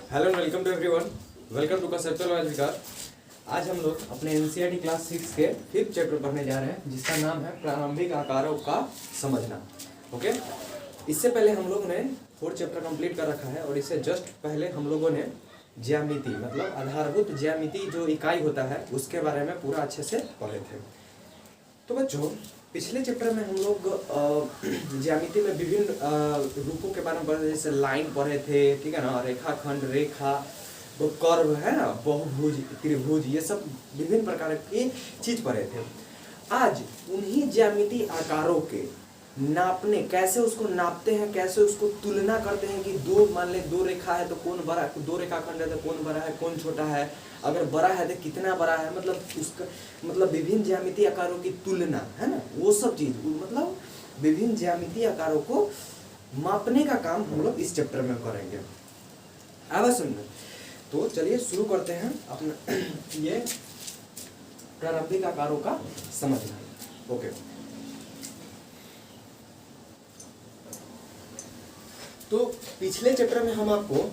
Hello welcome to everyone. Welcome to conceptual logic Vikas. आज हम लोग अपने एनसीईआरटी क्लास 6 के 5th चैप्टर पढ़ने जा रहे हैं, जिसका नाम है प्रारंभिक आकारों का समझना। ओके, इससे पहले हम लोग ने 4th चैप्टर कंप्लीट कर रखा है और इससे जस्ट पहले हम लोगों ने ज्यामिति मतलब आधारभूत ज्यामिति जो इकाई होता है उसके बारे में पूरा अच्छे से पढ़े थे। तो बच्चों, पिछले चैप्टर में हम लोग ज्यामिति में विभिन्न रूपों के बारे में पढ़े, जैसे लाइन पढ़े थे, ठीक है ना, रेखाखंड, रेखा, वो कर्व है ना, बहुभुज, त्रिभुज, ये सब विभिन्न प्रकार की चीज पढ़े थे। आज उन्हीं ज्यामिति आकारों के नापने, कैसे उसको नापते हैं, कैसे उसको तुलना करते हैं कि मान ले दो रेखा है तो कौन बड़ा, दो रेखाखंड है तो कौन बड़ा है कौन छोटा है, अगर बड़ा है तो कितना बड़ा है, मतलब उसका मतलब विभिन्न ज्यामिति आकारों की तुलना है ना, वो सब चीज मतलब विभिन्न ज्यामिति आकारों को मापने का काम हम लोग इस चैप्टर में करेंगे। आवाज सुनना। तो चलिए शुरू करते हैं अपना ये प्रारंभिक आकारों का समझना। ओके, तो पिछले चैप्टर में हम आपको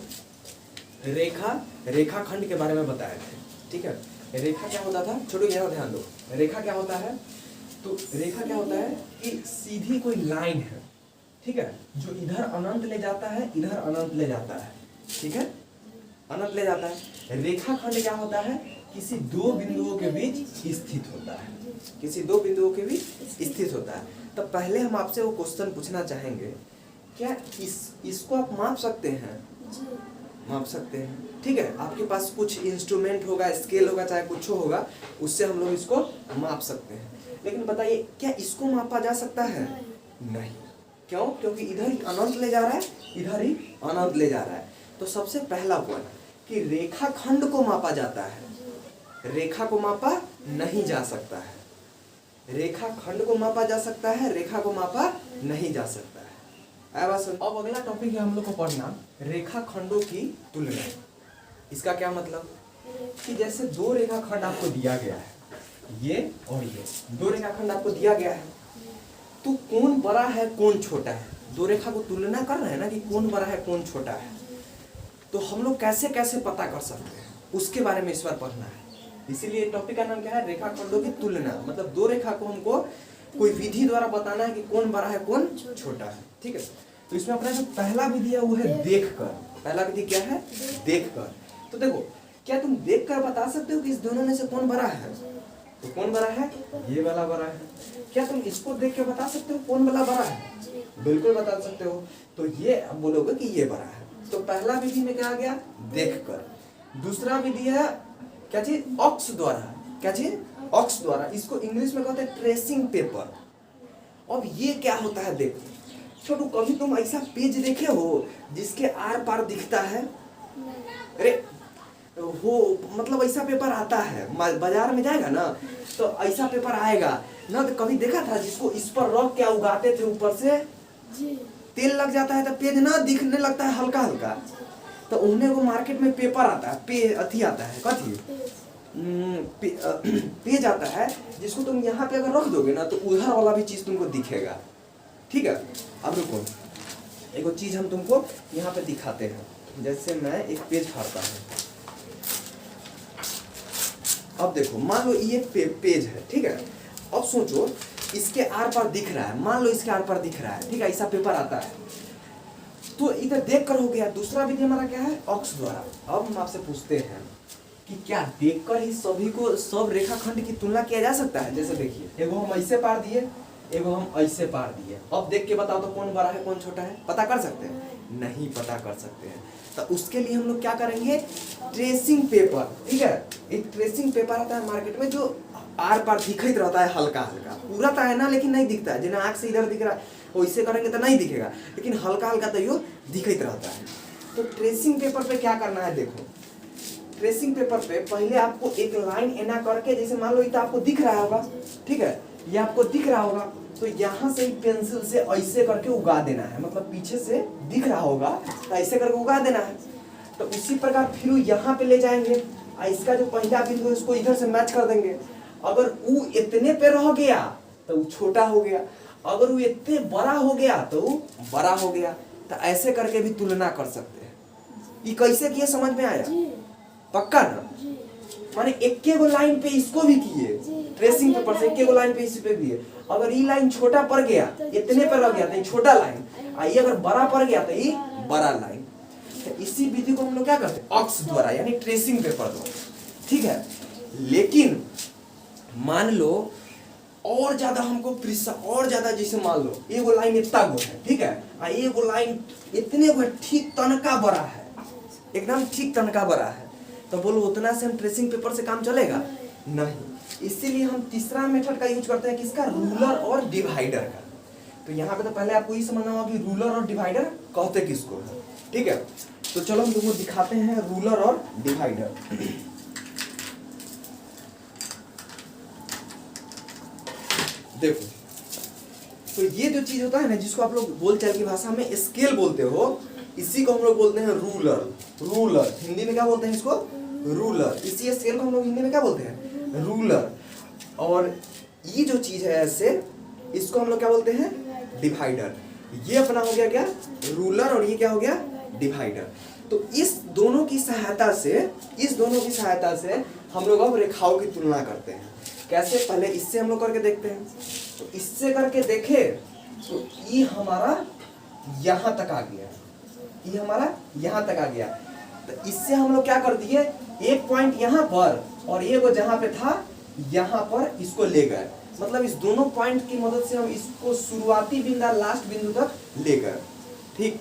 रेखाखंड के बारे में बताए थे, ठीक है। रेखा क्या होता था, छोड़ो यहाँ ध्यान दो। रेखा क्या होता है, तो रेखा क्या होता है कि सीधी कोई लाइन है, ठीक है, जो इधर अनंत ले जाता है, इधर अनंत ले जाता है, ठीक है, अनंत ले जाता है। रेखाखंड क्या होता है, किसी दो बिंदुओं के बीच स्थित होता है, किसी दो बिंदुओं के बीच स्थित होता है। तो पहले हम आपसे वो क्वेश्चन पूछना चाहेंगे, क्या इसको आप माप सकते हैं? माप सकते हैं, ठीक है। आपके पास कुछ इंस्ट्रूमेंट होगा, स्केल होगा, चाहे कुछ होगा, उससे हम लोग इसको माप सकते हैं। लेकिन बताइए, क्या इसको मापा जा सकता है? नहीं। क्यों? क्योंकि इधर ही अनंत ले जा रहा है, इधर ही अनंत ले जा रहा है। तो सबसे पहला पॉइंट कि रेखाखंड को मापा जाता है, रेखा को मापा नहीं जा सकता है। रेखाखंड को मापा जा सकता है, रेखा को मापा नहीं जा सकता है। अब अगला टॉपिक है हम लोग को पढ़ना रेखाखंडों की तुलना। इसका क्या मतलब कि जैसे दो रेखाखंड आपको दिया गया है, ये और ये दो रेखाखंड आपको दिया गया है, तो कौन बड़ा है कौन छोटा है, दो रेखा को तुलना कर रहे हैं ना कि कौन बड़ा है कौन छोटा है। तो हम लोग कैसे कैसे पता कर सकते हैं, उसके बारे में इस बार पढ़ना है। इसीलिए टॉपिक का नाम क्या है, रेखाखंडों की तुलना। मतलब दो रेखा को हमको कोई विधि द्वारा बताना है कि कौन बड़ा है कौन छोटा है, ठीक है। तो इसमें अपना जो पहला विधि है वो है देखकर। पहला विधि क्या है, देखकर। तो देखो, क्या तुम देखकर बता सकते हो कि इस दोनों में से कौन बड़ा है? तो कौन बड़ा है, ये वाला बड़ा है। क्या तुम इसको देख के बता सकते हो कौन वाला बड़ा है? बिल्कुल बता सकते हो। तो ये अब बोलोगे कि ये बड़ा है। तो पहला विधि में क्या आ गया, देखकर। दूसरा विधि है क्या चीज, ऑक्स द्वारा। क्या चीज, ऑक्स द्वारा। इसको इंग्लिश में कहते हैं ट्रेसिंग पेपर। अब ये क्या होता है, देखो छोटू, कभी तुम ऐसा पेज देखे हो जिसके आर पार दिखता है? अरे हो, मतलब ऐसा पेपर आता है, बाजार में जाएगा ना तो ऐसा पेपर आएगा ना। तो कभी देखा था जिसको इस पर रख के उगाते थे, ऊपर से तेल लग जाता है तो पेज ना दिखने लगता है हल्का हल्का। तो उन्हें वो मार्केट में पेपर आता है, अथी आता है, कथी पेज आता है, जिसको तुम यहाँ पे अगर रख दोगे ना तो उधर वाला भी चीज तुमको दिखेगा, ठीक है। अब रुको, एक चीज हम तुमको यहाँ पे दिखाते हैं। जैसे मैं एक पेज फाड़ता हूँ, अब देखो, मान लो ये पेज है, ठीक है। अब सोचो इसके आर पार दिख रहा है, मान लो इसके आर पार दिख रहा है, ठीक है, ऐसा पेपर आता है। तो इधर देख कर हो गया। दूसरा विधि हमारा क्या है, ऑक्स द्वारा। अब हम आपसे पूछते हैं कि क्या देखकर ही सभी को सब रेखाखंड की तुलना किया जा सकता है? जैसे देखिए, एगो हम ऐसे पार दिए, एगो हम ऐसे पार दिए। अब देख के बताओ तो कौन बड़ा है कौन छोटा है, पता कर सकते हैं? नहीं पता कर सकते हैं। तो उसके लिए हम लोग क्या करेंगे, ट्रेसिंग पेपर, ठीक है। एक ट्रेसिंग पेपर आता है मार्केट में जो आर पार दिखत रहता है, हल्का हल्का, पूरा तो है ना लेकिन नहीं दिखता है। जिन्हें आँख से इधर दिख रहा है वैसे करेंगे तो नहीं दिखेगा, लेकिन हल्का हल्का तो यो दिखत रहता है। तो ट्रेसिंग पेपर पे क्या करना है, देखो ट्रेसिंग पेपर पे पहले आपको एक लाइन एना करके, जैसे मान लो ये तो आपको दिख रहा होगा, ठीक है, ये आपको दिख रहा होगा, तो यहाँ से पेंसिल से ऐसे करके उगा देना है। मतलब पीछे से दिख रहा होगा तो ऐसे करके उगा देना है। तो उसी प्रकार फिर यहाँ पे ले जाएंगे, इसका जो पहला बिंदु है उसको इधर से मैच कर देंगे। अगर वो इतने पे रह गया तो वो छोटा हो गया, अगर वो इतने बड़ा हो गया तो वो बड़ा हो गया। तो ऐसे करके भी तुलना कर सकते हैं। ये कैसे किए समझ में आया? जी पक्का ना? जी माने एक गो लाइन पे इसको भी किए, ट्रेसिंग पेपर से एक गो लाइन पे इस पे भी है। अगर ये लाइन छोटा पड़ गया, इतने पे रह गया तो ये छोटा लाइन, और ये अगर बड़ा पड़ गया तो ये बड़ा लाइन। तो इसी विधि को हम लोग क्या करते हैं? अक्ष द्वारा यानी ट्रेसिंग पेपर द्वारा, ठीक है। लेकिन मान लो और ज्यादा हमको और ज्यादा, जैसे मान लो एगो लाइन इतना गो है, ठीक है, और एगो लाइन इतने गो है, ठीक तनका बड़ा है, एकदम ठीक तनका बड़ा है, तो बोलो उतना से हम ट्रेसिंग पेपर से काम चलेगा? नहीं। इसीलिए हम तीसरा मेथड का यूज करते हैं, किसका? रूलर और डिवाइडर का। तो यहाँ पे तो पहले आपको ये समझना होगा कि रूलर और डिवाइडर कहते किसको है, ठीक है। तो चलो हम तुमको दिखाते हैं रूलर और डिवाइडर। देखो, तो ये जो चीज होता है ना, जिसको आप लोग बोलचाल की भाषा में स्केल बोलते हो, इसी को हम लोग बोलते हैं रूलर। रूलर हिंदी में क्या बोलते हैं इसको? रूलर। इसी स्केल को हम लोग हिंदी में क्या बोलते हैं? रूलर। और ये जो चीज है ऐसे, इसको हम लोग क्या बोलते हैं? डिवाइडर। ये अपना हो गया क्या? रूलर, और ये क्या हो गया? डिवाइडर। तो इस दोनों की सहायता से हम लोग अब रेखाओं की तुलना करते हैं। कैसे? पहले इससे हम लोग करके देखते हैं। तो इससे करके देखे तो ये हमारा यहां तक आ गया, ये हमारा यहां तक आ गया। तो इससे हम लोग क्या कर दिए, एक पॉइंट यहाँ पर और ये वो जहां पे था यहाँ पर इसको ले गए। मतलब इस दोनों पॉइंट की मदद से हम इसको शुरुआती बिंदु लास्ट बिंदु तक ले गए, ठीक।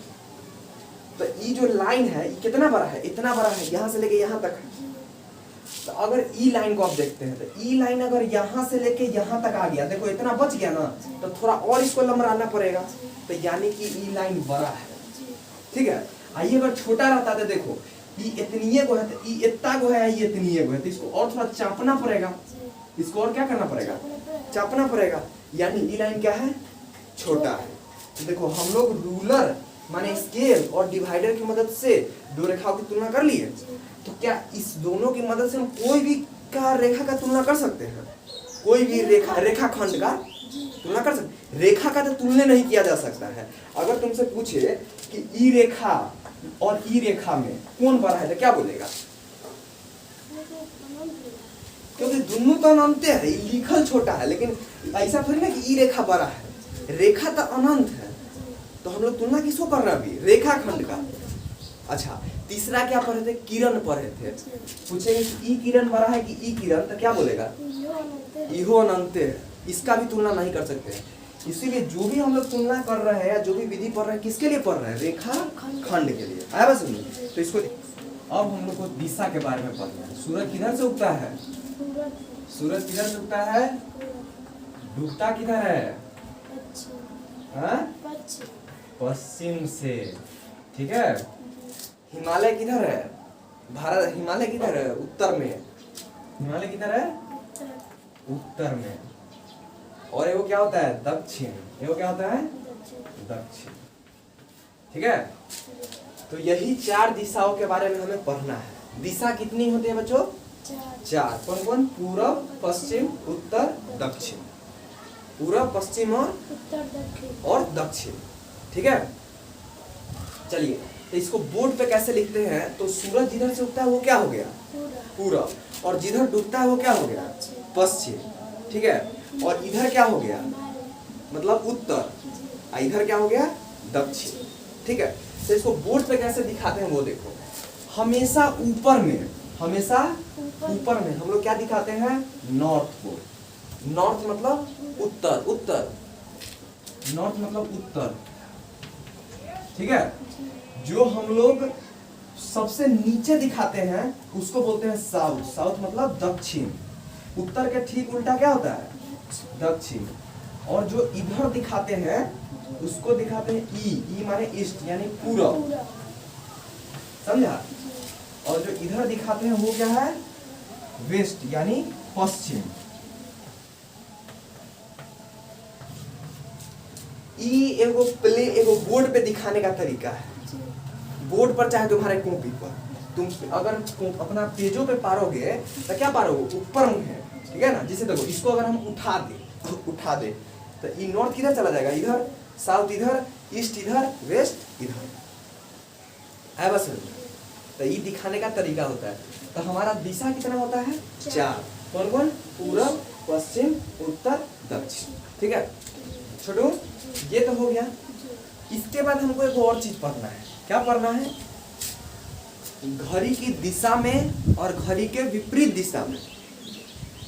तो ये जो लाइन है ये कितना बड़ा है? इतना बड़ा है, यहाँ से लेके यहाँ तक है। तो अगर ई लाइन को आप देखते हैं, तो ई लाइन अगर यहाँ से लेके यहाँ तक आ गया, देखो इतना बच गया ना, तो थोड़ा और इसको लंबराना पड़ेगा। तो यानी कि ई लाइन बड़ा है, ठीक है। आइए अगर छोटा रहता तो देखो ई इतनी गो है, तो ई इतना गो है, ये इतनी गो है, तो इसको और थोड़ा चापना पड़ेगा, इसको और क्या करना पड़ेगा? चापना पड़ेगा। यानी ई लाइन क्या है? छोटा है। तो देखो हम लोग रूलर माने स्केल और डिवाइडर की मदद से दो रेखाओं की तुलना कर लिए। तो क्या इस दोनों की मदद से हम कोई भी का रेखा का तुलना कर सकते हैं? कोई भी रेखा खंड का तुलना कर सकते? रेखा का तो तुलना नहीं किया जा सकता है। अगर तुमसे पूछे कि ई रेखा और ई रेखा में कौन बड़ा है, तो क्या बोलेगा? क्योंकि दोनों तो अनंत है, लिखल छोटा है, लेकिन ऐसा थोड़ी ना कि ई रेखा बड़ा है, रेखा तो अनंत है। तो हम लोग तुलना किसको कर रहे हैं अभी? रेखा खंड का। अच्छा, तीसरा क्या पढ़े थे? किरण पढ़े थे। पूछेंगे कि ई किरण बड़ा है कि ई किरण, तो क्या बोलेगा? इहो अनंत है, इसका भी तुलना नहीं कर सकते। इसीलिए जो भी हम लोग तुलना कर रहे हैं, जो भी विधि पढ़ रहे हैं, किसके लिए पढ़ रहे हैं? रेखा खंड के लिए। आया बस समझ? तो इसको अब हम लोग को दिशा के बारे में पढ़ना है। सूरज किधर से उगता है? सूरज किधर से उगता है? डूबता किधर है? पश्चिम से, ठीक है। हिमालय किधर है? भारत हिमालय किधर है? उत्तर में। हिमालय किधर है? उत्तर में। और वो क्या होता है? दक्षिण। वो क्या होता है? दक्षिण, ठीक है। तो यही चार दिशाओं के बारे में हमें पढ़ना है। दिशा कितनी होती है बच्चों? चार। कौन कौन? पूरब, पश्चिम, उत्तर, दक्षिण। पूरब, पश्चिम और दक्षिण, ठीक है। चलिए, तो इसको बोर्ड पे कैसे लिखते हैं? तो सूरज जिधर से उगता है वो क्या हो गया? पूरब। और जिधर डूबता है वो क्या हो गया? पश्चिम, ठीक है। और इधर क्या हो गया? मतलब उत्तर। इधर क्या हो गया? दक्षिण, ठीक है। तो इसको बोर्ड पे कैसे दिखाते हैं वो देखो। हमेशा ऊपर में, हमेशा ऊपर में हम लोग क्या दिखाते हैं? नॉर्थ को। नॉर्थ मतलब उत्तर, उत्तर। नॉर्थ मतलब उत्तर, ठीक है। जो हम लोग सबसे नीचे दिखाते हैं उसको बोलते हैं साउथ। साउथ मतलब दक्षिण। उत्तर के ठीक उल्टा क्या होता है? दक्षिण। और जो इधर दिखाते हैं उसको दिखाते हैं ई माने ईस्ट यानी पूरब, समझा। और जो इधर दिखाते हैं वो क्या है? वेस्ट यानी पश्चिम। एगो बोर्ड पे दिखाने का तरीका है। बोर्ड पर चाहे तुम्हारे कॉपी पर, तुम अगर अपना पेजों पे पारोगे तो क्या पारोगे? ऊपर मुंह है, ठीक है ना। जैसे देखो इसको अगर हम उठा दे तो ये नॉर्थ किधर चला जाएगा? इधर। साउथ इधर, ईस्ट इधर, वेस्ट इधर। है बस। तो ये दिखाने का तरीका होता है। तो हमारा दिशा कितना होता है? 4। कौन कौन? पूरब, पश्चिम, उत्तर, दक्षिण। ठीक है छोटू, ये तो हो गया। इसके बाद हमको एक और चीज पढ़ना है। क्या पढ़ना है? घड़ी की दिशा में और घड़ी के विपरीत दिशा में।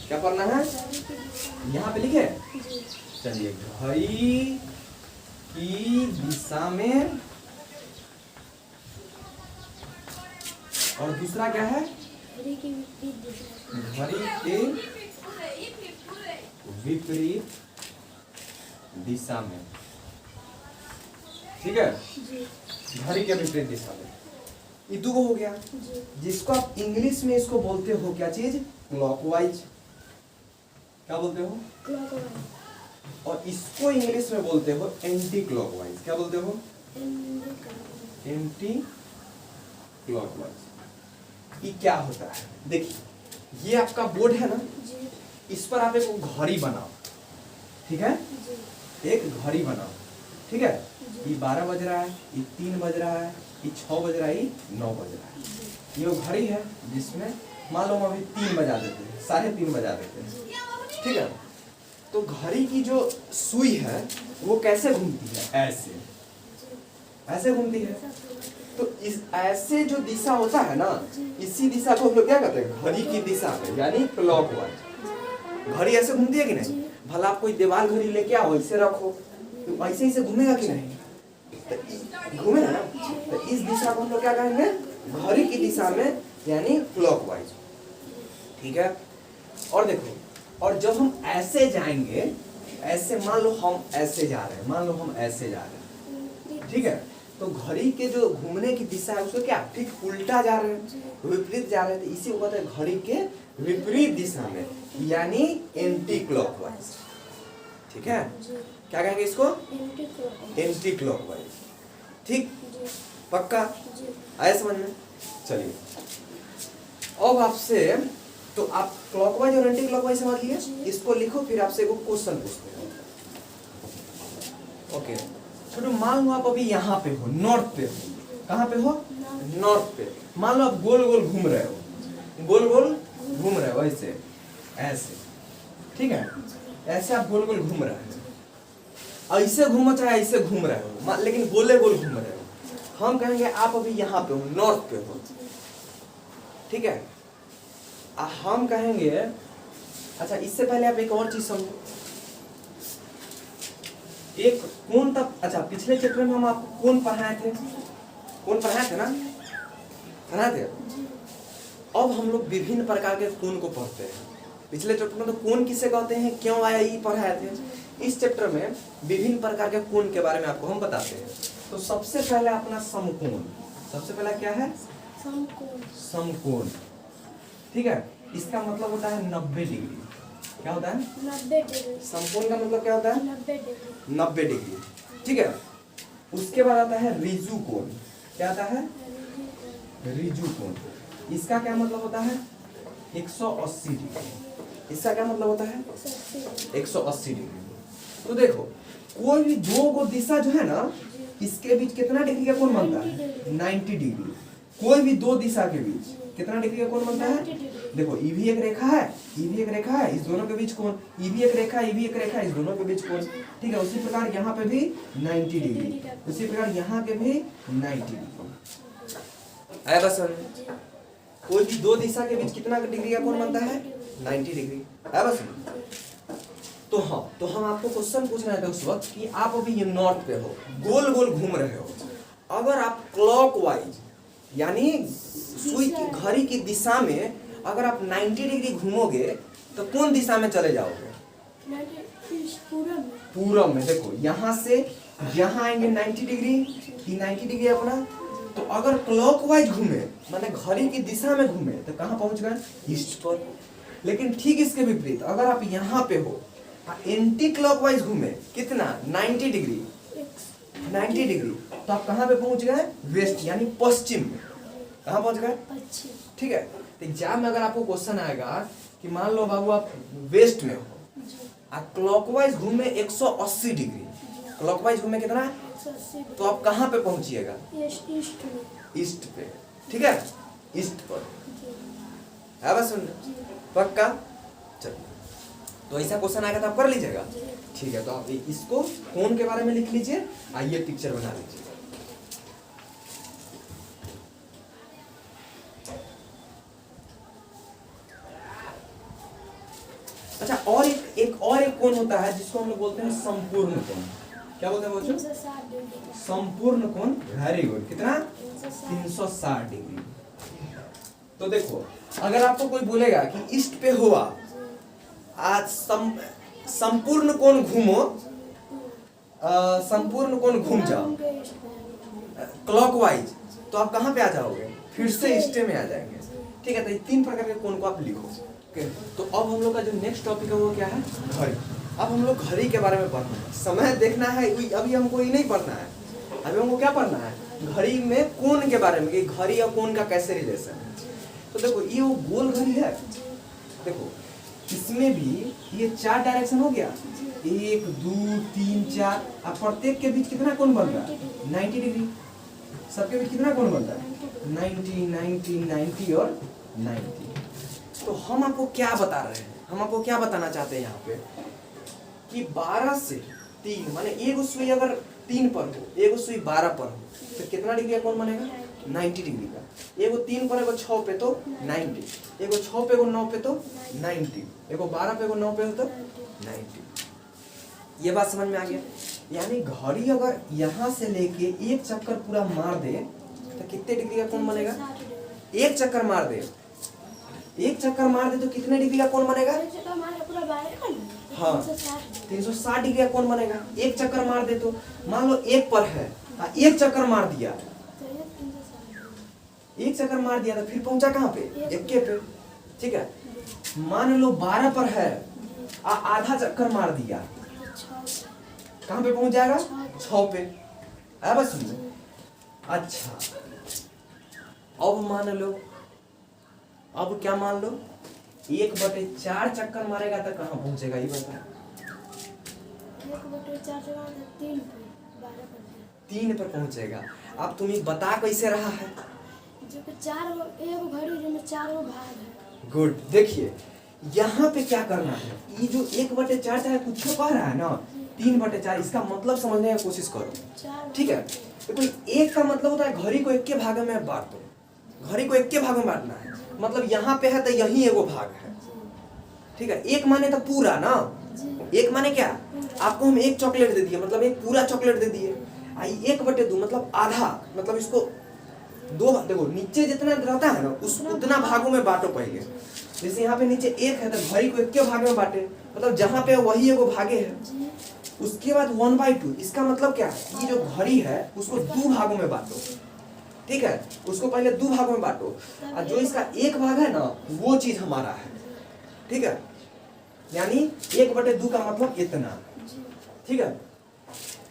क्या पढ़ना है? यहाँ पे लिखे, चलिए, घड़ी की दिशा में और दूसरा क्या है? घड़ी के विपरीत दिशा में। ठीक है, घड़ी के विपरीत दिशा में। ये दो हो गया, जिसको आप इंग्लिश में इसको बोलते हो क्या चीज? क्लॉकवाइज। क्या बोलते हो? क्लॉकवाइज। और इसको इंग्लिश में बोलते हो एंटी क्लॉकवाइज। क्या बोलते हो? Anti clockwise. ये क्या होता है? देखिए, ये आपका बोर्ड है ना, इस पर आप एक घड़ी बनाओ। ठीक है, एक घड़ी बनाओ। ठीक है, ये 12 बज रहा है, ये 3 बज रहा है, ये 6 बज रहा है, ये 9 बज रहा है। ये वो घड़ी है जिसमें मान लो हम अभी 3 बजा देते हैं, 3:30 बजा देते हैं। ठीक है, तो घड़ी की जो सुई है वो कैसे घूमती है? ऐसे, ऐसे घूमती है। तो इस ऐसे जो दिशा होता है ना, इसी दिशा को हम लोग क्या कहते हैं? घड़ी की दिशा में, यानी क्लॉकवाइज। घड़ी ऐसे घूमती है कि नहीं? भला आप कोई दीवार घड़ी लेके आओ, ऐसे रखो, तो ऐसे ही से घूमेगा कि नहीं? तो घूमेगा ना। तो इस दिशा को हम लोग क्या कहेंगे? घड़ी की दिशा में, यानी क्लॉकवाइज। ठीक है, और देखो, और जब हम ऐसे जाएंगे, ऐसे मान लो हम ऐसे जा रहे हैं, मान लो हम ऐसे जा रहे हैं। ठीक है, तो घड़ी के जो घूमने की दिशा है उसको क्या ठीक उल्टा जा रहे हैं, विपरीत जा रहे हैं। तो इसी को कहते हैं घड़ी के विपरीत दिशा में, यानी एंटी क्लॉकवाइज। ठीक है, क्या कहेंगे इसको? Anti clockwise. ठीक, पक्का आया समझ में? चलिए, अब आपसे, तो आप क्लॉकवाइज और एंटी क्लॉकवाइज समझ लिए, इसको लिखो, फिर आपसे एक क्वेश्चन पूछते हैं। ओके, तो मान लो आप अभी यहाँ पे हो, नॉर्थ पे हो। कहाँ पे हो? नॉर्थ पे। मान लो आप गोल गोल घूम रहे हो, गोल गोल घूम रहे हो, ऐसे ऐसे। ठीक है, ऐसे आप गोल गोल घूम रहे हो, ऐसे घूमो चाहे ऐसे घूम रहे हो, लेकिन गोले गोल घूम रहे हो। हम कहेंगे आप अभी यहाँ पे हो, नॉर्थ पे हो। ठीक है, हम कहेंगे, अच्छा इससे पहले आप एक और चीज समझो। एक कोण तक, अच्छा पिछले चैप्टर में हम आपको कोण पढ़ाए थे, कोण पढ़ाए थे ना? पढ़ाए थे। अब हम लोग विभिन्न प्रकार के कोण को पढ़ते हैं। पिछले चैप्टर में तो कोण किसे कहते हैं, क्यों आया, ये पढ़ाए थे। इस चैप्टर में विभिन्न प्रकार के कोण के बारे में आपको हम बताते हैं। तो सबसे पहले अपना समकोण। सबसे पहला क्या है? समकोण। समकोण। ठीक है, इसका मतलब होता है 90 डिग्री। क्या होता है? 90 डिग्री। समकोण का मतलब क्या होता है? 90 डिग्री। 90 डिग्री। ठीक है, उसके बाद आता है रिजु कोण। क्या आता है? रिजु कोण। इसका क्या मतलब होता है? 180 डिग्री। इसका क्या मतलब होता है? 180 डिग्री। तो देखो, कोई भी दो को दिशा जो है ना, इसके बीच कितना डिग्री का कोण बनता है? 90 डिग्री। कोई भी दो दिशा के बीच कितना डिग्री का कोण बनता है? देखो, ये भी एक रेखा है, ये भी एक रेखा है, इस दोनों के बीच कोण, ये भी एक रेखा है, ये भी एक रेखा है, इस दोनों के बीच कोण। ठीक है, उसी प्रकार यहाँ पे भी 90 डिग्री, उसी प्रकार यहाँ के भी 90 डिग्री। आया बस? कोई भी दो दिशा के बीच कितना डिग्री का कोण बनता है? 90 डिग्री। आया बस? तो हाँ, तो हम आपको क्वेश्चन पूछ रहे थे उस वक्त कि आप अभी ये नॉर्थ पे हो, गोल गोल घूम रहे हो। अगर आप क्लॉकवाइज, यानी सुई की घड़ी की दिशा में अगर आप 90 डिग्री घूमोगे तो कौन दिशा में चले जाओगे? पूरब में। देखो, यहाँ से यहाँ आएंगे 90 डिग्री, 90 डिग्री अपना। तो अगर क्लॉकवाइज घूमे, माने घड़ी की दिशा में घूमे, तो कहाँ पहुंच गए? ईस्ट पर। लेकिन ठीक इसके विपरीत, अगर आप यहाँ पे हो, एंटी क्लॉकवाइज घूमे, कितना? 90 डिग्री, 90 डिग्री, तो आप कहाँ पे पहुंच गए? वेस्ट, यानी पश्चिम में। कहाँ पहुंच गए? पश्चिम। ठीक है, तो एग्जाम में अगर आपको क्वेश्चन आएगा कि मान लो बाबू आप वेस्ट में हो, आप क्लॉकवाइज घूमे 180 डिग्री, क्लॉकवाइज घूमे कितना? तो आप कहाँ पे पहुंचिएगा? ईस्ट पे। ठीक है, ईस्ट पर है, बस सुनना पक्का। चलिए, तो ऐसा क्वेश्चन आएगा तो आप कर लीजिएगा। ठीक है, तो आप इसको कोण के बारे में लिख लीजिए, आइए पिक्चर बना लीजिए। अच्छा, और एक कोण होता है जिसको हम लोग बोलते हैं संपूर्ण कोण। क्या बोलते हैं बच्चों? संपूर्ण कोण। Very good. कितना? 360 डिग्री। तो देखो, अगर आपको कोई बोलेगा कि ईस्ट पे हुआ, आज संपूर्ण कोण घूमो, संपूर्ण कोण घूम जाओ क्लॉकवाइज, तो आप कहाँ पे आ जाओगे? फिर से ईस्ट में आ जाएंगे। ठीक है, तो ये 3 प्रकार के कोण को आप लिखो। तो अब हम लोग का जो नेक्स्ट टॉपिक है वो क्या है? घड़ी। अब हम लोग घड़ी के बारे में पढ़ना है, समय देखना है। अभी हमको ये नहीं पढ़ना है, अभी हमको क्या पढ़ना है? घड़ी में कोण के बारे में, कि घड़ी और कोण का कैसे रिलेशन है। तो देखो, ये वो गोल घड़ी है, देखो इसमें भी ये 4 डायरेक्शन हो गया, 1 2 3 4। अब प्रत्येक के बीच कितना कोण बन रहा है? 90 डिग्री। सबके बीच कितना कोण बन रहा है? 90 90 90 और 90। तो हम आपको क्या बता रहे हैं? हम आपको क्या बताना चाहते हैं यहाँ पे कि 12 से 3 माने एक सुई अगर 3 पर हो, एक सुई 12 पर हो, तो कितना डिग्री का कोण बनेगा? 90 डिग्री का। एगो 3 पर, एगो 6 पे तो 90, एगो 6 पे, एगो 9 पे तो 90, एगो 12 पे, एगो 9 पे तो 90। ये बात समझ में आ गया? यानी घड़ी अगर यहाँ से लेके एक चक्कर पूरा मार दे तो कितने डिग्री का कोण बनेगा? एक चक्कर मार दे, एक चक्कर मार दे तो कितने डिग्री का कोण बनेगा? हाँ, 360 डिग्री का कोण बनेगा। एक चक्कर मार दे तो मान लो 1 पर है, एक चक्कर मार दिया, एक चक्कर मार दिया तो फिर पहुंचा कहाँ पे? 1 पे। ठीक है, मान लो 12 पर है, आधा चक्कर मार दिया, कहाँ पे पहुंच जाएगा? 6 पे। बस सुनो। अच्छा, अब मान लो, अब क्या मान लो 1/4 चक्कर मारेगा तो कहाँ पहुंचेगा? ये बता। 3 पर पहुंचेगा। अब तुम्हें बता कैसे रहा है? जो कि 4 एक घड़ी जिसमें 4 भाग है। गुड। देखिए यहाँ पे क्या करना है, ये जो 1/4 चाहे कुछ कह रहा है ना, 3/4, इसका मतलब समझने की कोशिश करो। ठीक है, देखो एक का मतलब होता है घड़ी को 1 के भाग में बांटो, घड़ी को 1 के भाग में बांटना है। मतलब यहाँ पे है तो यही एगो भाग है। ठीक है, 1 माने तो पूरा ना, 1 माने क्या? आपको हम 1 चॉकलेट दे दिए, मतलब 1 पूरा चॉकलेट दे दिए। 1/2 मतलब आधा, मतलब इसको 2, देखो नीचे जितना रहता है ना उस उतना भागों में बांटो पहले। जैसे यहाँ पे नीचे 1 है तो घड़ी को 1 के भाग में बांटे, मतलब जहाँ पे वही एगो भागे है। उसके बाद 1/2, इसका मतलब क्या है? ये जो घड़ी है उसको 2 भागों में बांटो। ठीक है, उसको पहले 2 भागों में बांटो, और जो इसका 1 भाग है ना वो चीज हमारा है। ठीक है, यानी 1/2 का मतलब इतना। ठीक है,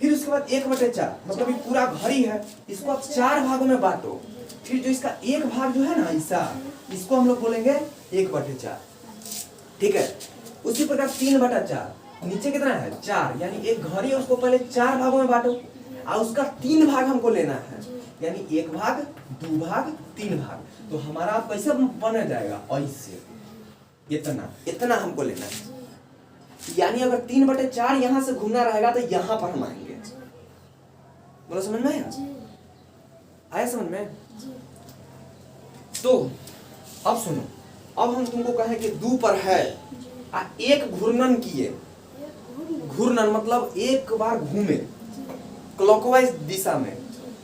फिर उसके बाद 1/4 मतलब ये पूरा घड़ी है, इसको आप 4 भागों में बांटो। फिर जो इसका 1 भाग जो है ना हिस्सा, इसको हम लोग बोलेंगे 1/4। ठीक है, उसी प्रकार 3/4, नीचे कितना है? 4, यानी एक घड़ी है उसको पहले 4 भागों में बांटो, और उसका 3 भाग हमको लेना है, यानी 1 भाग 2 भाग 3 भाग। तो हमारा कैसे बन जाएगा? ऐसे, इतना इतना हमको लेना है। यानी अगर 3/4 यहाँ से घूमना रहेगा तो यहाँ पर हम आएंगे। बोलो, समझ में आया? आया समझ में? तो अब सुनो, अब हम तुमको कहें कि 2 पर है, 1 घूर्णन किए, घूर्णन मतलब 1 बार घूमे क्लॉकवाइज दिशा में,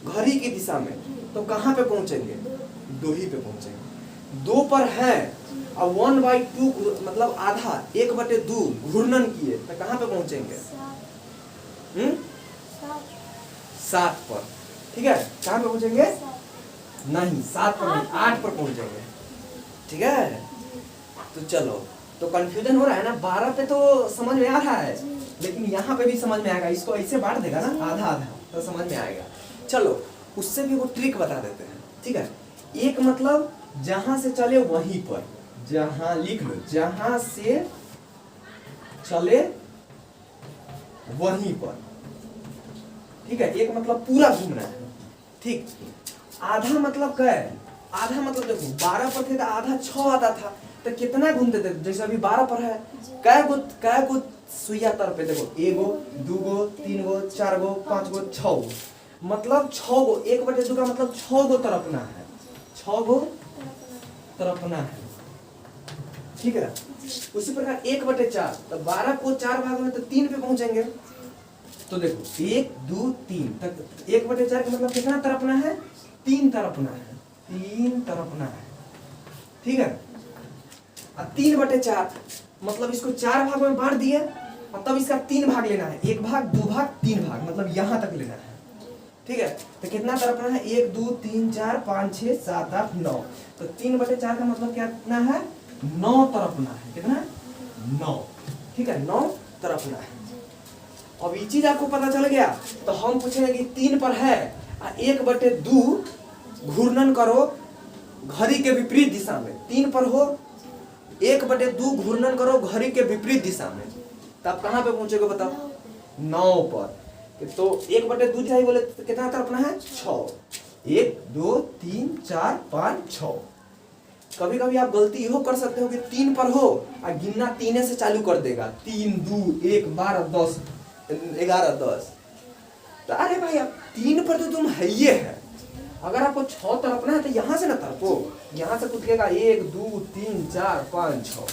घड़ी की दिशा में, तो कहाँ पे पहुंचेंगे? 2 ही पे पहुंचेंगे। 2 पर है और 1/2 मतलब आधा, 1/2 घूर्णन किए तो कहाँ पे पहुंचेंगे? 7 पर। ठीक है, कहाँ पे पहुंचेंगे? नहीं 7 पर नहीं, 8 पर पहुंचेंगे। ठीक है, तो चलो, तो कंफ्यूजन हो रहा है ना? 12 पे तो समझ में आ रहा है, लेकिन यहाँ पे भी समझ में आएगा। इसको ऐसे बांट देगा ना आधा आधा तो समझ में आएगा। चलो, उससे भी वो ट्रिक बता देते हैं। ठीक है, एक मतलब जहां से चले वहीं पर, जहां लिख लो, जहां से चले वहीं पर। ठीक है, एक मतलब पूरा घूमना है। ठीक, आधा मतलब क्या है? आधा मतलब देखो 12 पर थे तो आधा 6 आता था, तो कितना घूमते थे, जैसे अभी 12 पर है, कै गो सुइया तर पे देखो, एगो, दूगो, तीन गो, 4 गो, 5 गो, 6 गो, मतलब 6 गो, 1/2 का मतलब 6 गो तरपना है, 6 गो तरपना है, ठीक है। उसी प्रकार 1/4, तो 12 को 4 भाग में तो 3 पे पहुंचेंगे, तो देखो 1 2 3 तक 1/4 का मतलब कितना तरपना है, 3 तरपना है, 3 तरपना है, ठीक है। अब 3/4 मतलब इसको 4 भाग में बांट दिए और तब इसका 3 भाग लेना है, 1 भाग 2 भाग 3 भाग, मतलब यहाँ तक लेना है, ठीक है। तो कितना तरपना है, 1 2 3 4 5 6 7 8 9, तो 3/4 का मतलब कितना है, 9 तरपना है, कितना 9, ठीक है, 9 तरपना है। अब ये चीज आपको पता चल गया, तो हम पूछेंगे कि 3 पर है 1/2 घूर्णन करो घड़ी के विपरीत दिशा में, 3 पर हो 1/2 घूर्णन करो घड़ी के विपरीत दिशा में, तो आप कहाँ पे पहुंचोगे बताओ, 9 पर। तो 1/2 चाहिए बोले तो कितना तरपना है, 6, 1 2 3 4 5 6। कभी कभी आप गलती हो कर सकते हो कि 3 पर हो और गिनना 3 से चालू कर देगा, 3 2 1 12 10 11 10, तो अरे भाई अब 3 पर तो तुम है ही है, अगर आपको 6 तरपना है तो यहाँ से ना तरपो, यहाँ से कूदेगा 1 2 3 4 5 6,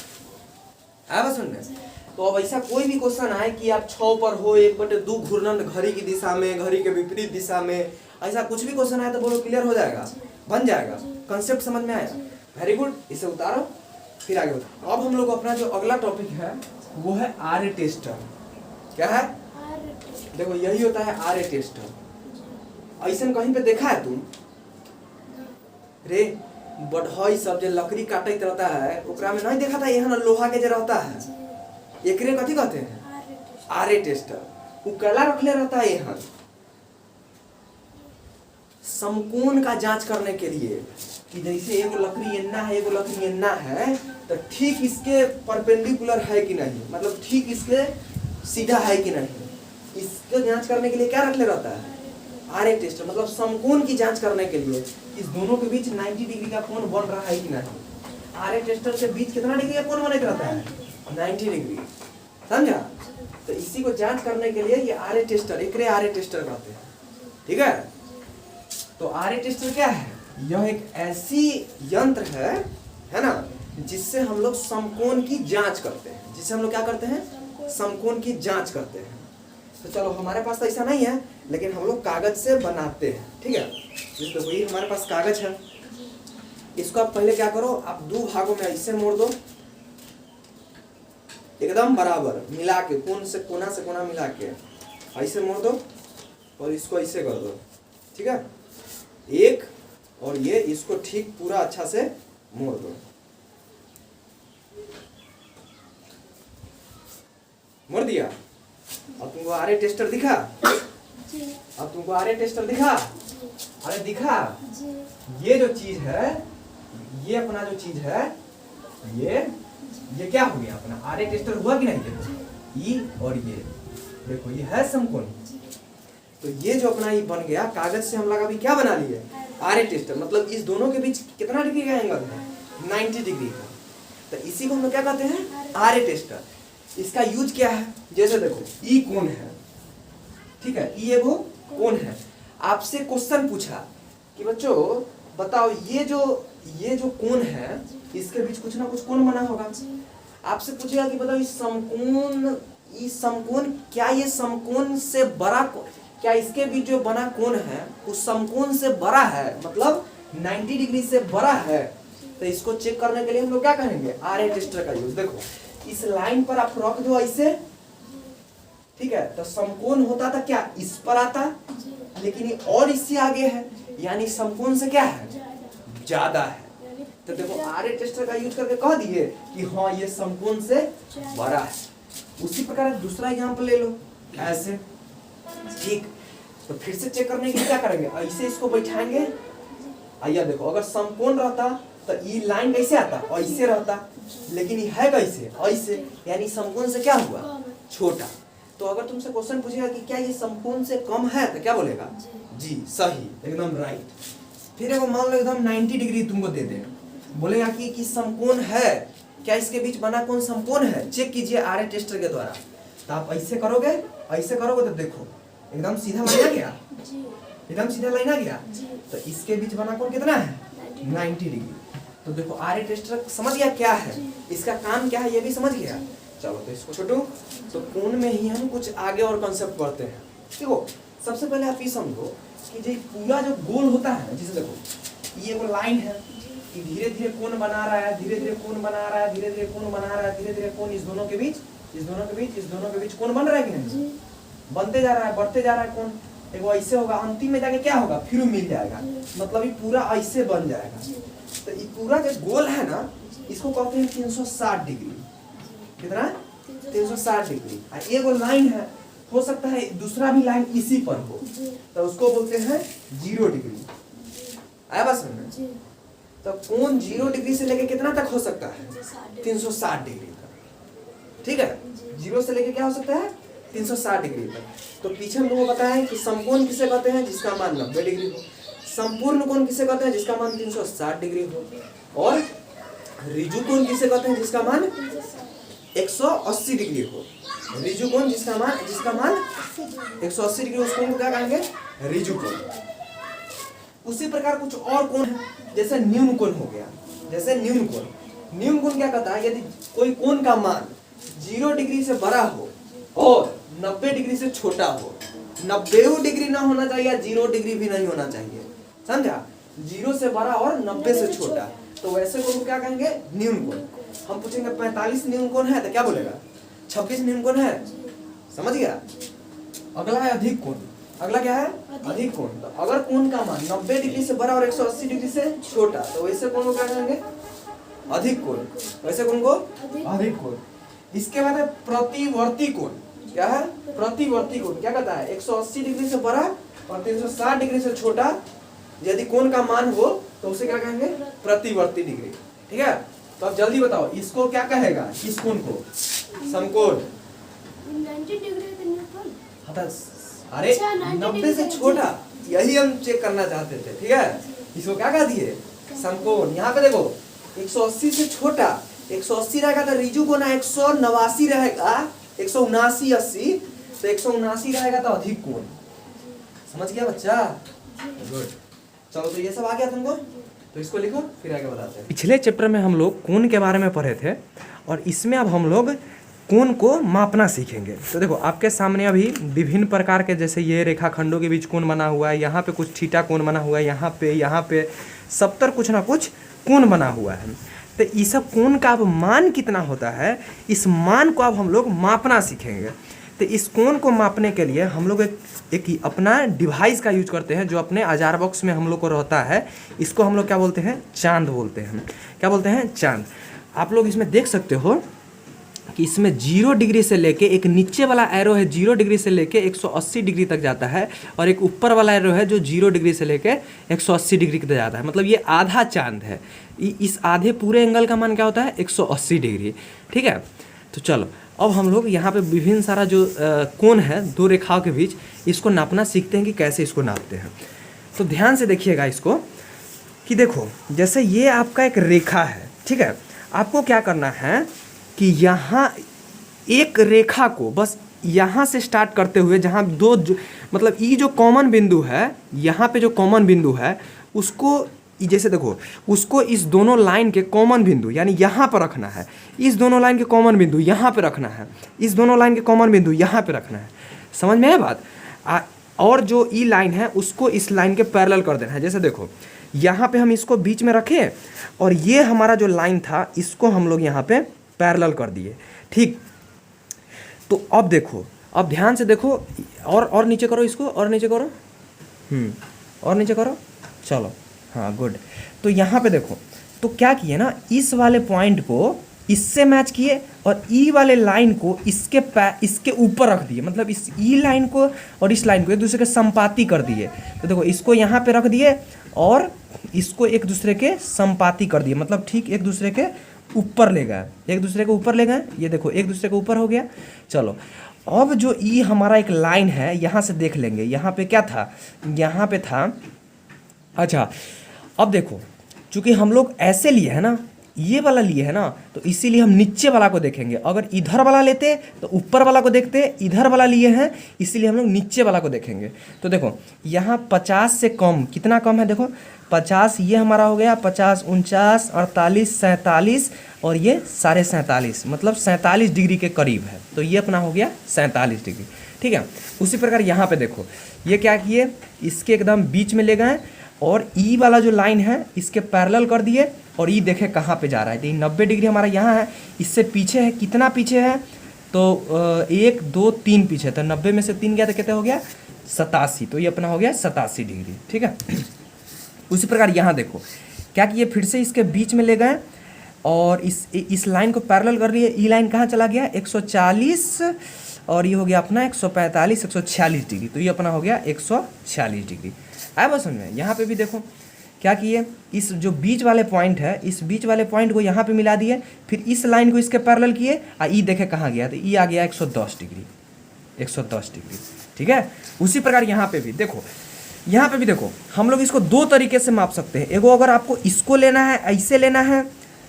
आया सुनने। तो अब ऐसा कोई भी क्वेश्चन आए कि आप 6 पर हो 1/2 घूर्णन घड़ी की दिशा में घड़ी के विपरीत दिशा में, ऐसा कुछ भी क्वेश्चन आए तो बोलो क्लियर हो जाएगा, बन जाएगा, कंसेप्ट समझ में आया, वेरी गुड। इसे उतारो फिर आगे बताओ। अब हम लोग अपना जो अगला टॉपिक है वो है आर्य टेस्टर। क्या है, देखो यही होता है आर्य टेस्टर। ऐसा कहीं पे देखा है तुम रे, बढ़ई सब जो लकड़ी काटत रहता है ओकरा में नहीं देखा था, यहाँ लोहा के जो रहता है एकरे कथी कहते हैं, आर्य टेस्टर। वो कला रखले रहता है यहाँ समकोण का जांच करने के लिए, कि जैसे एगो लकड़ी एन्ना है एगो लकड़ी एन्ना है, तो ठीक इसके परपेंडिकुलर है कि नहीं, मतलब ठीक इसके सीधा है कि नहीं, इसको जांच करने के लिए क्या रखले रहता है, आर्य टेस्टर। मतलब समकोण की जांच करने के लिए इस दोनों के बीच 90 डिग्री का कोण बन रहा है कि नहीं। आर्य टेस्टर के बीच कितना डिग्री का कोण बने रहता है, 90 डिग्री, समझा। तो इसी को जांच करने के लिए ये आर्य टेस्टर, एकरे आर्य टेस्टर कहते हैं, ठीक है। तो आर्य टेस्टर क्या है, यह एक ऐसी यंत्र है ना, जिससे हम लोग समकोण की जांच करते हैं, जिससे हम लोग क्या करते हैं, समकोण की जांच करते हैं। तो चलो हमारे पास तो ऐसा नहीं है, लेकिन हम लोग कागज से बनाते हैं, ठीक है। तो वही हमारे पास कागज है, इसको आप पहले क्या करो, आप 2 भागों में ऐसे मोड़ दो, एकदम बराबर मिला के, कोण से कोना मिला के ऐसे मोड़ दो, और इसको ऐसे कर दो, ठीक है। एक और ये इसको ठीक पूरा अच्छा से मोड़ दो, मोड़ दिया। अब तुमको आर्य टेस्टर दिखा, अब तुमको आर्य टेस्टर दिखा, अरे दिखा, ये जो चीज है, ये अपना जो चीज है, ये क्या हो गया, अपना आर्य टेस्टर हुआ कि नहीं, देखो ई और ये देखो ये है समकोण। तो ये जो अपना ये बन गया, कागज से हम लोग अभी क्या बना लिए, आर्य टेस्टर। मतलब इस दोनों के बीच कितना डिग्री का एंगल है, 90 डिग्री का। तो इसी को हम लोग क्या कहते हैं, आर्य टेस्टर। इसका यूज क्या है, जैसे देखो ई कोण है, ठीक है, ई एगो कोण है। आपसे क्वेश्चन पूछा कि बच्चों बताओ ये जो कोण है इसके बीच कुछ ना कुछ कोण बना होगा। आपसे पूछेगा कि बताओ इस समकोण क्या ये समकोण से बड़ा, क्या इसके बीच जो बना कोण है उस समकोण से बड़ा है, मतलब 90 डिग्री से बड़ा है। तो इसको चेक करने के लिए हम लोग क्या करेंगे, आर्य टेस्टर का यूज। देखो इस लाइन पर आप रख दो ऐसे, ठीक है, तो समकोण होता था क्या, इस पर आता, लेकिन ये और इससे आगे है, यानी समकोण से क्या है, ज्यादा है। तो देखो आर्य टेस्टर का यूज करके कह दिए कि हाँ ये समकोण से बड़ा है। उसी प्रकार दूसरा एग्जांपल ले लो, ऐसे, ठीक। तो फिर से चेक करने के लिए क्या करेंगे, ऐसे इसको बैठाएंगे, आइए देखो अगर समकोण रहता तो ये लाइन कैसे आता, ऐसे रहता, लेकिन ये है कैसे, ऐसे, यानी समकोण से क्या हुआ, छोटा। तो अगर तुमसे क्वेश्चन पूछेगा कि क्या ये समकोण से कम है, तो क्या बोलेगा, जी सही, एकदम राइट। फिर एगो मान लो एकदम 90 डिग्री तुमको दे दे, बोलेगा कि समकोण है क्या, इसके बीच बना कोण समकोण है, चेक कीजिए आरए टेस्टर के द्वारा। तो आप ऐसे करोगे तो देखो एकदम सीधा लाइन आ गया, जी एकदम सीधा लाइन आ गया। जी तो इसके बीच बना कोण कितना है 90 डिग्री। तो देखो आरए टेस्टर समझ गया क्या है, इसका काम क्या है ये भी समझ गया। चलो तो इसको छोटू, तो कोण में ही हम कुछ आगे और कॉन्सेप्ट पढ़ते हैं। देखो सबसे पहले आप ये समझो कि जो पूरा जो गोल होता है, जैसे देखो ये वो लाइन है कि धीरे धीरे कोण बना रहा है, धीरे धीरे कोण बना रहा है, धीरे धीरे कोण बना रहा है, धीरे धीरे कोण इस दोनों के बीच, इस दोनों के बीच, इस दोनों के बीच कोण बन रहा है कि नहीं, बनते जा रहा है, बढ़ते जा रहा है कोण। एगो ऐसे होगा, अंतिम में जाके क्या होगा, फिर मिल जाएगा, मतलब ये पूरा ऐसे बन जाएगा। तो ये पूरा जो गोल है ना, इसको कहते हैं 360 डिग्री। कितना 360 डिग्री। एगो लाइन है, हो सकता है दूसरा भी लाइन इसी पर हो, तो उसको बोलते हैं 0 डिग्री। आया बात समझ में? तो कोण 0 डिग्री से लेके कितना तक हो सकता है, 360 डिग्री तक। ठीक है, 0 से लेके क्या हो सकता है 360 डिग्री तक। तो पीछे हम लोगों को बताया है कि समकोण किसे कहते हैं, जिसका मान 90 डिग्री हो। संपूर्ण कोण किसे कहते हैं, जिसका मान 360 डिग्री हो। और ऋजु कोण किसे कहते हैं, जिसका मान 180 डिग्री हो। ऋजु कोण जिसका मान 180 डिग्री, उस कोण को क्या कहेंगे, ऋजु कोण। उसी प्रकार कुछ और कोण है, जैसे न्यून कोण हो गया। जैसे न्यून कोण क्या कहता है, यदि कोई कोण का मान 0 डिग्री से बड़ा हो और 90 डिग्री से छोटा हो, 90 डिग्री ना होना चाहिए, 0 डिग्री भी नहीं होना चाहिए, समझा। 0 से बड़ा और 90 से छोटा, तो वैसे कोण को क्या कहेंगे, न्यून कोण। हम पूछेंगे 45 न्यून कोण है, तो क्या बोलेगा, 26 न्यून कोण है, समझ गया। अगला है अधिक कोण। अगला क्या है, अधिक कोण। तो अगर कोण का मान 90 डिग्री से बड़ा और 180 डिग्री से छोटा, तो वैसे कोण को क्या कहेंगे, अधिक कोण। वैसे कोण को अधिक कोण। इसके बाद है प्रतिवर्ती कोण। क्या है, प्रतिवर्ती कोण। क्या कहता है, 180 डिग्री से बड़ा और 360 डिग्री से छोटा यदि कोण का मान हो, तो उसे क्या कहेंगे, प्रतिवर्ती डिग्री। ठीक है, तो अब जल्दी बताओ, इसको क्या कहेगा, इस कोण को, समकोण। 90 डिग्री तो न्यूटन। अरे 90 से छोटा, यही हम चेक करना चाहते थे। ठीक है, इसको क्या कह दिए, समकोण। यहाँ पे देखो 180 से छोटा, 180 रहेगा तो ऋजु कोण 189 रहेगा, 179 80, तो 179 रहेगा तो अधिक कोण। समझ गया बच्चा, गुड। चलो तो ये सब आ गया तुमको, तो इसको लिखो, फिर आगे बताते हैं। पिछले चैप्टर में हम लोग कोण के बारे में पढ़े थे, और इसमें अब हम लोग कोण को मापना सीखेंगे। तो देखो आपके सामने अभी विभिन्न प्रकार के, जैसे ये रेखाखंडों के बीच कोण बना हुआ है, यहाँ पे कुछ थीटा कोण बना हुआ है, यहाँ पे सबतर कुछ ना कुछ कोण बना हुआ है। तो ये सब कोण का अब मान कितना होता है, इस मान को अब हम लोग मापना सीखेंगे। तो इस कोण को मापने के लिए हम लोग एक अपना डिवाइस का यूज करते हैं, जो अपने औजार बॉक्स में हम लोग को रहता है। इसको हम लोग क्या बोलते हैं, चांद बोलते हैं। क्या बोलते हैं, चांद। आप लोग इसमें देख सकते हो कि इसमें 0 डिग्री से लेके एक नीचे वाला एरो है, 0 डिग्री से लेके 180 डिग्री तक जाता है, और एक ऊपर वाला एरो है जो 0 डिग्री से लेके 180 डिग्री तक जाता है। मतलब ये आधा चांद है। इस आधे पूरे एंगल का मान क्या होता है, 180 डिग्री। ठीक है, तो चलो अब हम लोग यहाँ पे विभिन्न सारा जो कोण है दो रेखाओं के बीच, इसको नापना सीखते हैं कि कैसे इसको नापते हैं। तो ध्यान से देखिएगा इसको, कि देखो जैसे ये आपका एक रेखा है। ठीक है, आपको क्या करना है कि यहाँ एक रेखा को बस यहाँ से स्टार्ट करते हुए, जहाँ मतलब ये जो कॉमन बिंदु है, यहाँ पे जो कॉमन बिंदु है उसको, जैसे देखो उसको इस दोनों लाइन के कॉमन बिंदु यानी यहाँ पर रखना है, इस दोनों लाइन के कॉमन बिंदु यहाँ पे रखना है, इस दोनों लाइन के कॉमन बिंदु यहाँ पे रखना है। समझ में आया बात। और जो ई लाइन है उसको इस लाइन के पैरेलल कर देना है। जैसे देखो यहाँ पे हम इसको बीच में रखे, और ये हमारा जो लाइन था इसको हम लोग यहाँ पे पैरेलल कर दिए। ठीक, तो अब देखो, अब ध्यान से देखो, और नीचे करो इसको, और नीचे करो, और नीचे करो। चलो हाँ, गुड। तो यहाँ पे देखो, तो क्या किए ना, इस वाले पॉइंट को इससे मैच किए, और ई वाले लाइन को इसके ऊपर रख दिए। मतलब इस ई लाइन को और इस लाइन को एक दूसरे के संपाती कर दिए। तो देखो इसको यहाँ पे रख दिए और इसको एक दूसरे के संपाती कर दिए, मतलब ठीक एक दूसरे के ऊपर ले गए, एक दूसरे के ऊपर ले गए। ये देखो एक दूसरे के ऊपर हो गया। चलो अब जो ई हमारा एक लाइन है, यहाँ से देख लेंगे, यहाँ पे क्या था, यहाँ पे था, अच्छा अब देखो, चूंकि हम लोग ऐसे लिए है ना, ये वाला लिए है ना, तो इसीलिए हम नीचे वाला को देखेंगे। अगर इधर वाला लेते तो ऊपर वाला को देखते, इधर वाला लिए हैं इसीलिए हम लोग नीचे वाला को देखेंगे। तो देखो यहाँ 50 से कम, कितना कम है देखो 50, ये हमारा हो गया 50, 49, 48, 47 और ये 47.5, मतलब 47 डिग्री के करीब है। तो ये अपना हो गया 47 डिग्री, ठीक है। उसी प्रकार यहाँ पे देखो, ये क्या किए, इसके एकदम बीच में ले गए और ई वाला जो लाइन है इसके पैरेलल कर दिए, और ई देखे कहाँ पे जा रहा है। तो ये 90 डिग्री हमारा यहाँ है, इससे पीछे है, कितना पीछे है तो 1 2 3 पीछे, तो 90 में से 3 गया तो कितना हो गया 87। तो ये अपना हो गया 87 डिग्री, ठीक है। उसी प्रकार यहाँ देखो क्या किए, फिर से इसके बीच में ले गए और इस लाइन को पैरेलल कर लिए। ई लाइन कहाँ चला गया 140 और ये हो गया अपना 145, 146 डिग्री। तो ये अपना हो गया 146 डिग्री। आया बस समझ में। यहाँ पे भी देखो क्या किए, इस जो बीच वाले पॉइंट है, इस बीच वाले पॉइंट को यहाँ पे मिला दिए, फिर इस लाइन को इसके पैरेलल किए और ई देखे कहाँ गया, तो ई आ गया 110 डिग्री, 110 डिग्री, ठीक है। उसी प्रकार यहाँ पे भी देखो, यहाँ पे भी देखो हम लोग इसको दो तरीके से माप सकते हैं। एगो अगर आपको इसको लेना है, ऐसे लेना है,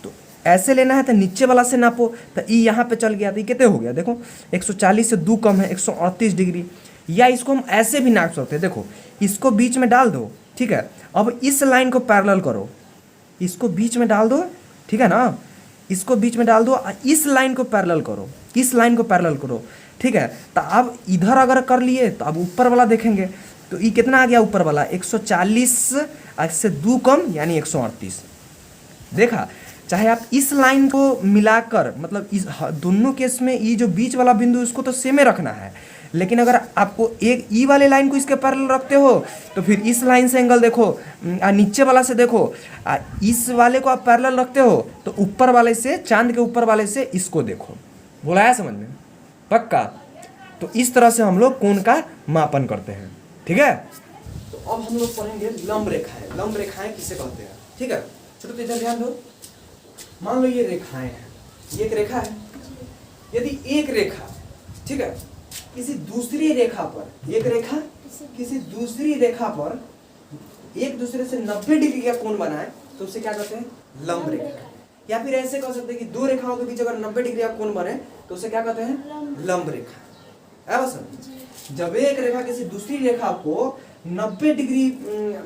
तो ऐसे लेना है तो नीचे वाला से नापो, तो ई यहाँ पे चल गया, तो ये कितने हो गया देखो 140 से 2 कम है 138 डिग्री। या इसको हम ऐसे भी नाप सकते हैं, देखो इसको बीच में डाल दो, ठीक है। अब इस लाइन को पैरेलल करो, इसको बीच में डाल दो, ठीक है ना, इसको बीच में डाल दो, इस लाइन को पैरेलल करो, इस लाइन को पैरेलल करो, ठीक है। तो अब इधर अगर कर लिए तो अब ऊपर वाला देखेंगे, तो ये कितना आ गया ऊपर वाला 140 से 2 कम यानी 138। देखा, चाहे आप इस लाइन को मिलाकर, मतलब इस दोनों केस में ये जो बीच वाला बिंदु इसको तो सेम ही रखना है, लेकिन अगर आपको एक ई वाले लाइन को इसके पैरेलल रखते हो तो फिर इस लाइन से एंगल देखो, नीचे वाला से देखो, इस वाले को आप पैरेलल रखते हो तो ऊपर वाले से, चांद के ऊपर वाले से इसको देखो। बोला है समझ में? पक्का? तो इस तरह से हम लोग कोण का मापन करते हैं, ठीक है। तो अब हम लोग पढ़ेंगे लंब रेखाएं। लंब रेखाएं किसे कहते हैं, ठीक है। छोटे तो इधर ध्यान दो, मान लो ये रेखाएं हैं, ये एक रेखा है। यदि एक रेखा, ठीक है, किसी दूसरी रेखा पर, एक रेखा किसी दूसरी रेखा पर एक दूसरे से 90 डिग्री का कोण बनाए तो उसे क्या कहते हैं, लंब रेखा। या फिर ऐसे कह सकते हैं कि दो रेखाओं के बीच अगर 90 डिग्री का कोण बने तो उसे क्या कहते हैं, लंब रेखा। है बस, जब एक रेखा किसी दूसरी रेखा को 90 डिग्री,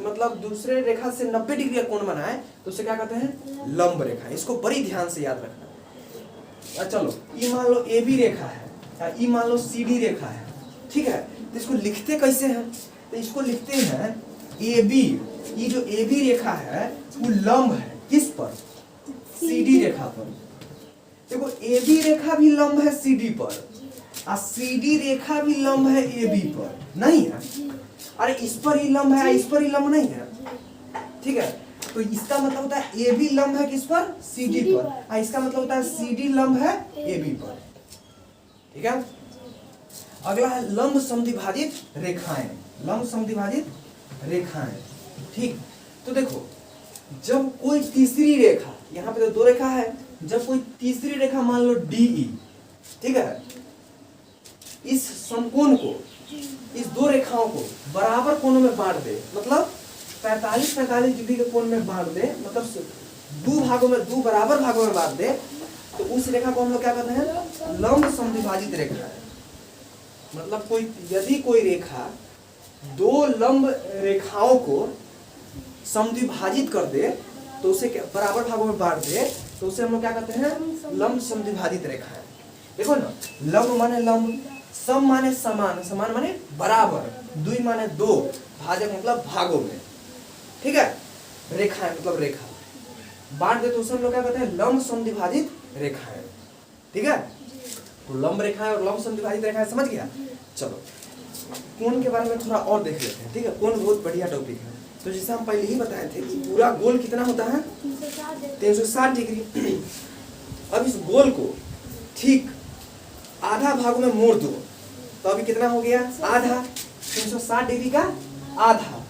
मतलब दूसरे रेखा से 90 डिग्री का कोण बनाए तो उसे क्या कहते हैं, लंब रेखा। इसको बड़ी ध्यान से याद रखना। चलो ये मान लो ए बी रेखा है, ई मान लो सी डी रेखा है, ठीक है। तो इसको लिखते कैसे हैं, तो इसको लिखते हैं ए बी। ये जो ए बी रेखा है वो लंब है किस पर, सी डी रेखा पर। देखो ए बी रेखा भी लंब है सी डी पर, और सी डी रेखा भी लंब है ए बी पर, नहीं है? अरे इस पर ही लंब है, इस पर ही लंब नहीं है, ठीक है। तो इसका मतलब होता है ए बी लंब है किस पर, सी डी पर, और इसका मतलब होता है सी डी लंब है ए बी पर, ठीक है। अगला है लंब समद्विभाजित रेखाएं। लंब समद्विभाजित रेखाएं, ठीक। तो देखो जब कोई तीसरी रेखा, यहाँ पे तो दो रेखा है, जब कोई तीसरी रेखा मान लो डीई, ठीक है, इस समकोण को, इस दो रेखाओं को बराबर कोणों में बांट दे, मतलब 45-45 डिग्री के कोण में बांट दे, मतलब दो भागों में, दो बराबर भागों में बांट दे, तो उस रेखा को हम लोग क्या कहते हैं, लंब समद्विभाजित रेखा है। मतलब कोई, यदि कोई रेखा दो लंब रेखाओं को समद्विभाजित कर दे, तो उसे बराबर भागों में बांट दे, तो उसे हम लोग क्या कहते हैं, लंब समद्विभाजित रेखा है। देखो ना, लंब माने लंब, सम माने समान, समान माने बराबर, द्वि माने दो, भाजक मतलब भागों में, ठीक है। रेखा मतलब रेखा बांट दे तो उसे हम लोग क्या कहते हैं, लंब समद्विभाजित रेखाएं, ठीक है। तो लंब रेखाएं और लंब समद्विभाजित रेखाएं, समझ गया। चलो कोण के बारे में थोड़ा और देख लेते हैं, ठीक है। कोण बहुत बढ़िया टॉपिक है। तो जैसे हम पहले ही बताए थे कि पूरा गोल कितना होता है, 360 डिग्री। अब इस गोल को ठीक आधा भाग में मोड़ दो, तो अभी कितना हो गया, आधा, 360 डिग्री का आधा।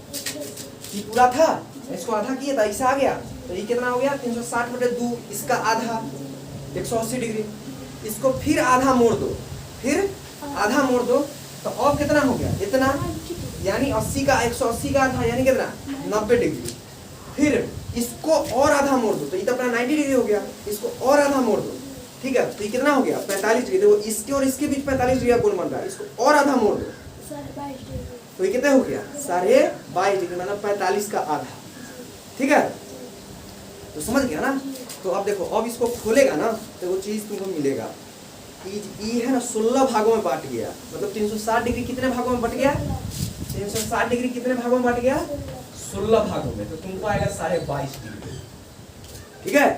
ये पूरा था, इसको आधा किया था, ऐसा आ गया, तो ये कितना हो गया, 360/2, इसका आधा 180 डिग्री। इसको फिर आधा मोड़ दो, फिर आधा मोड़ दो, तो अब कितना हो गया, इतना, यानी 80 का 180 का आधा, यानी कितना, 90 डिग्री। फिर इसको और आधा मोड़ दो, तो ये तो अपना 90 डिग्री हो गया, इसको और आधा मोड़ दो, ठीक है, तो ये कितना हो गया 45 डिग्री। देखो इसके और इसके बीच 45 डिग्री का कोण बन रहा है, इसको और आधा मोड़ दो, 22.5 डिग्री। तो ये कितना हो गया 22.5 डिग्री, मतलब 45 का आधा, ठीक है, तो समझ गया ना। तो अब देखो, अब इसको खोलेगा ना तो वो चीज तुमको मिलेगा, ई है ना 16 भागों में बांट गया, मतलब 360 डिग्री कितने भागों में बट गया, 360 डिग्री कितने भागों में बट गया, 16 भागों में, तो तुमको आएगा 22.5 डिग्री, ठीक है।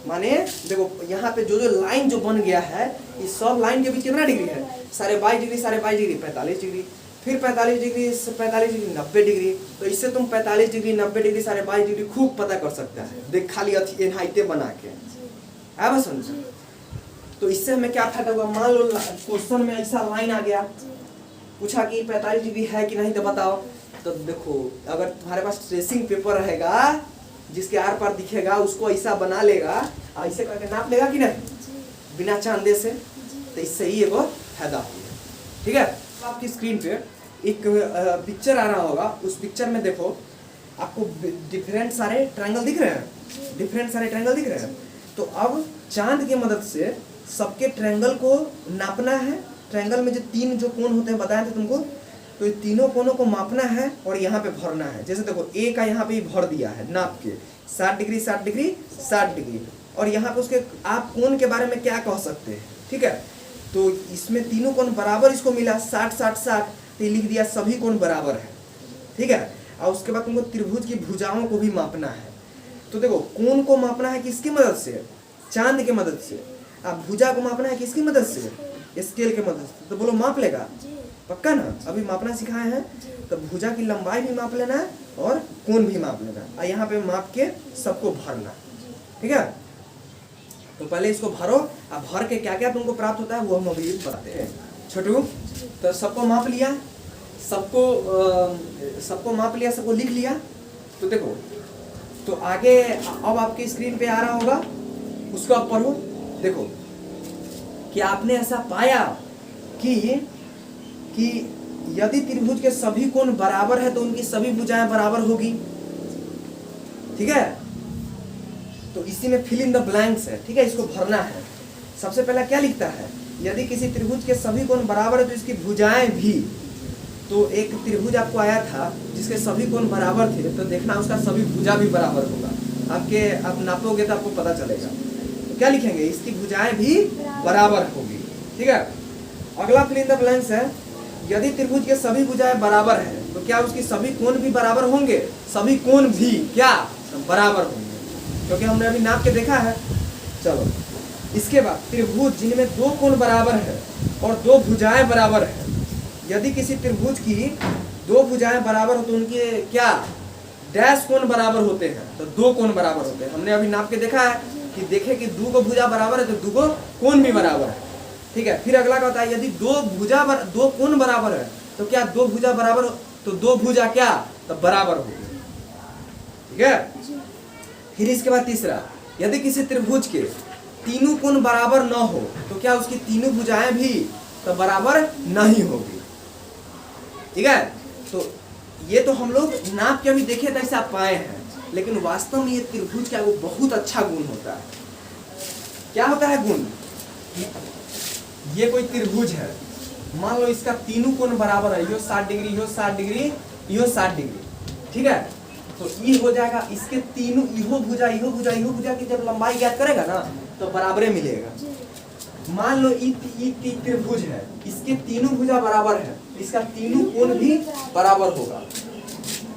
माने देखो यहाँ पे जो जो लाइन जो बन गया है, इस सब लाइन के बीच कितना डिग्री है, 22.5 डिग्री, 22.5 डिग्री 45 डिग्री, फिर 45 डिग्री 45 डिग्री 90 डिग्री, तो इससे तुम 45 डिग्री 90 डिग्री 22.5 डिग्री खूब पता कर सकता है, देख खाली एनहाइटे बना के, आया बस समझ। तो इससे हमें क्या फायदा हुआ, मान लो क्वेश्चन में ऐसा लाइन आ गया, पूछा कि 45 डिग्री है कि नहीं तो बताओ, तो देखो अगर तुम्हारे पास ट्रेसिंग पेपर रहेगा जिसके आर पार दिखेगा, उसको ऐसा बना लेगा, ऐसे करके नाप लेगा कि नहीं बिना चांदे से, तो इससे ही एगो फायदा होगा, ठीक है। आपकी स्क्रीन पे एक पिक्चर आ रहा होगा, उस पिक्चर में देखो आपको डिफरेंट सारे ट्रायंगल दिख रहे हैं, डिफरेंट सारे ट्रायंगल दिख रहे हैं, तो अब चांद की मदद से सबके ट्रायंगल को नापना है। ट्रायंगल में जो तीन जो कोण होते हैं बताए थे तुमको, तो ये तीनों कोणों को मापना है और यहाँ पे भरना है। जैसे देखो ए का यहाँ पे भर दिया है नाप के 60 डिग्री 60 डिग्री 60 डिग्री, और यहाँ पे उसके आप कोण के बारे में क्या कह सकते हैं, ठीक है। तो इसमें तीनों कोण बराबर इसको मिला 60 60 60, तो लिख दिया सभी कोण बराबर है, ठीक है। और उसके बाद तुमको त्रिभुज की भुजाओं को भी मापना है। तो देखो कोण को मापना है किसकी मदद से, चांद की मदद से, अब भुजा को मापना है किसकी मदद से, स्केल के मदद से। तो बोलो माप लेगा, पक्का ना, अभी मापना सिखाए हैं, तो भुजा की लंबाई भी माप लेना है और कोण भी माप लेना, और यहाँ पे माप के सबको भरना, ठीक है। तो पहले इसको भरो, अब भर के क्या क्या तुमको प्राप्त होता है वो हम अभी बताते हैं। छोटू तो सबको माप लिया, सबको माप लिया, सबको लिख लिया, तो देखो तो आगे अब आपकी स्क्रीन पे आ रहा होगा, उसको आप पढ़ो। देखो कि आपने ऐसा पाया कि यदि त्रिभुज के सभी कोण बराबर है तो उनकी सभी भुजाएं बराबर होगी, ठीक है। तो इसी में फिल इन द ब्लैंक्स है, ठीक है, इसको भरना है। सबसे पहला क्या लिखता है, यदि किसी त्रिभुज के सभी कोण बराबर है तो इसकी भुजाएं भी, तो एक त्रिभुज आपको आया था जिसके सभी कोण बराबर थे, तो देखना उसका सभी भुजा भी बराबर होगा, आप नापोगे तो आपको पता चलेगा। तो क्या लिखेंगे, इसकी भुजाएं भी बराबर होगी, ठीक है। अगला फिल इन द ब्लैंक्स है, यदि त्रिभुज के सभी भुजाएं बराबर है तो क्या उसकी सभी कोण भी बराबर होंगे, सभी कोण भी क्या बराबर होंगे, क्योंकि हमने अभी नाप के देखा है। चलो इसके बाद त्रिभुज जिनमें दो कोण बराबर है और दो भुजाएं बराबर है, यदि किसी त्रिभुज की दो भुजाएं बराबर हो तो उनके क्या डैश कोण बराबर होते हैं, तो दो कोण बराबर होते हैं। हमने अभी नाप के देखा है कि देखे कि दो को भुजा बराबर है तो दो को कोण भी बराबर है, ठीक है। फिर अगला का होता है, यदि दो कोण बराबर है तो क्या दो भुजा बराबर, तो दो भुजा क्या तो बराबर होगी, ठीक है। फिर इसके बाद तीसरा, यदि किसी त्रिभुज के तीनों कोण बराबर न हो तो क्या उसकी तीनों भुजाएं भी तो बराबर नहीं होगी, ठीक है। तो ये तो हम लोग नाप के अभी देखे तो ऐसा पाए हैं, लेकिन वास्तव में ये त्रिभुज का वो बहुत अच्छा गुण होता है। क्या होता है गुण, ये कोई त्रिभुज है, मान लो इसका तीनों कोण बराबर है, यो 60 डिग्री, यो 60 डिग्री, यो 60 डिग्री, ठीक है। तो ये हो जाएगा, इसके तीनों इहो भुजा की जब लंबाई ज्ञात करेगा ना तो बराबरे मिलेगा। मान लो ये त्रिभुज है, इसके तीनों भुजा बराबर है, इसका तीनों कोण भी बराबर होगा।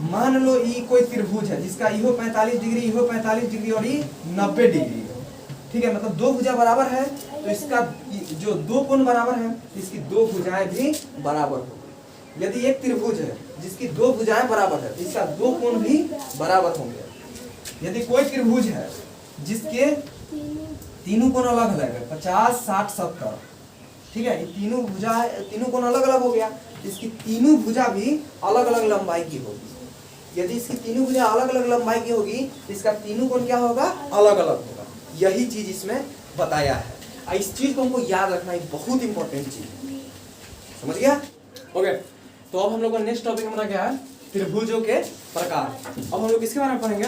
मान लो ये कोई त्रिभुज है जिसका इहो 45 डिग्री, इहो 45 डिग्री और ये 90 डिग्री, ठीक है, मतलब दो भुजा बराबर है तो इसका जो दो कोण बराबर है इसकी दो भुजाएं भी बराबर होगी। यदि एक त्रिभुज है जिसकी दो भुजाएं बराबर है तो इसका दो कोण भी बराबर होंगे। यदि कोई त्रिभुज है जिसके तीनों कोण अलग अलग है, 50 60 70, ठीक है, ये तीनों कोण अलग अलग हो गया, इसकी तीनों भुजा भी अलग अलग लंबाई की होगी। यदि इसकी तीनों भुजा अलग अलग लंबाई की होगी तो इसका तीनों कोण क्या होगा, अलग अलग होगा। यही चीज इसमें बताया है, इस चीज को हमको याद रखना है, बहुत इंपॉर्टेंट चीज है, समझ गया। ओके, तो अब हम लोग का नेक्स्ट टॉपिक हमारा क्या है, त्रिभुजों के प्रकार। अब हम लोग किसके बारे में पढ़ेंगे?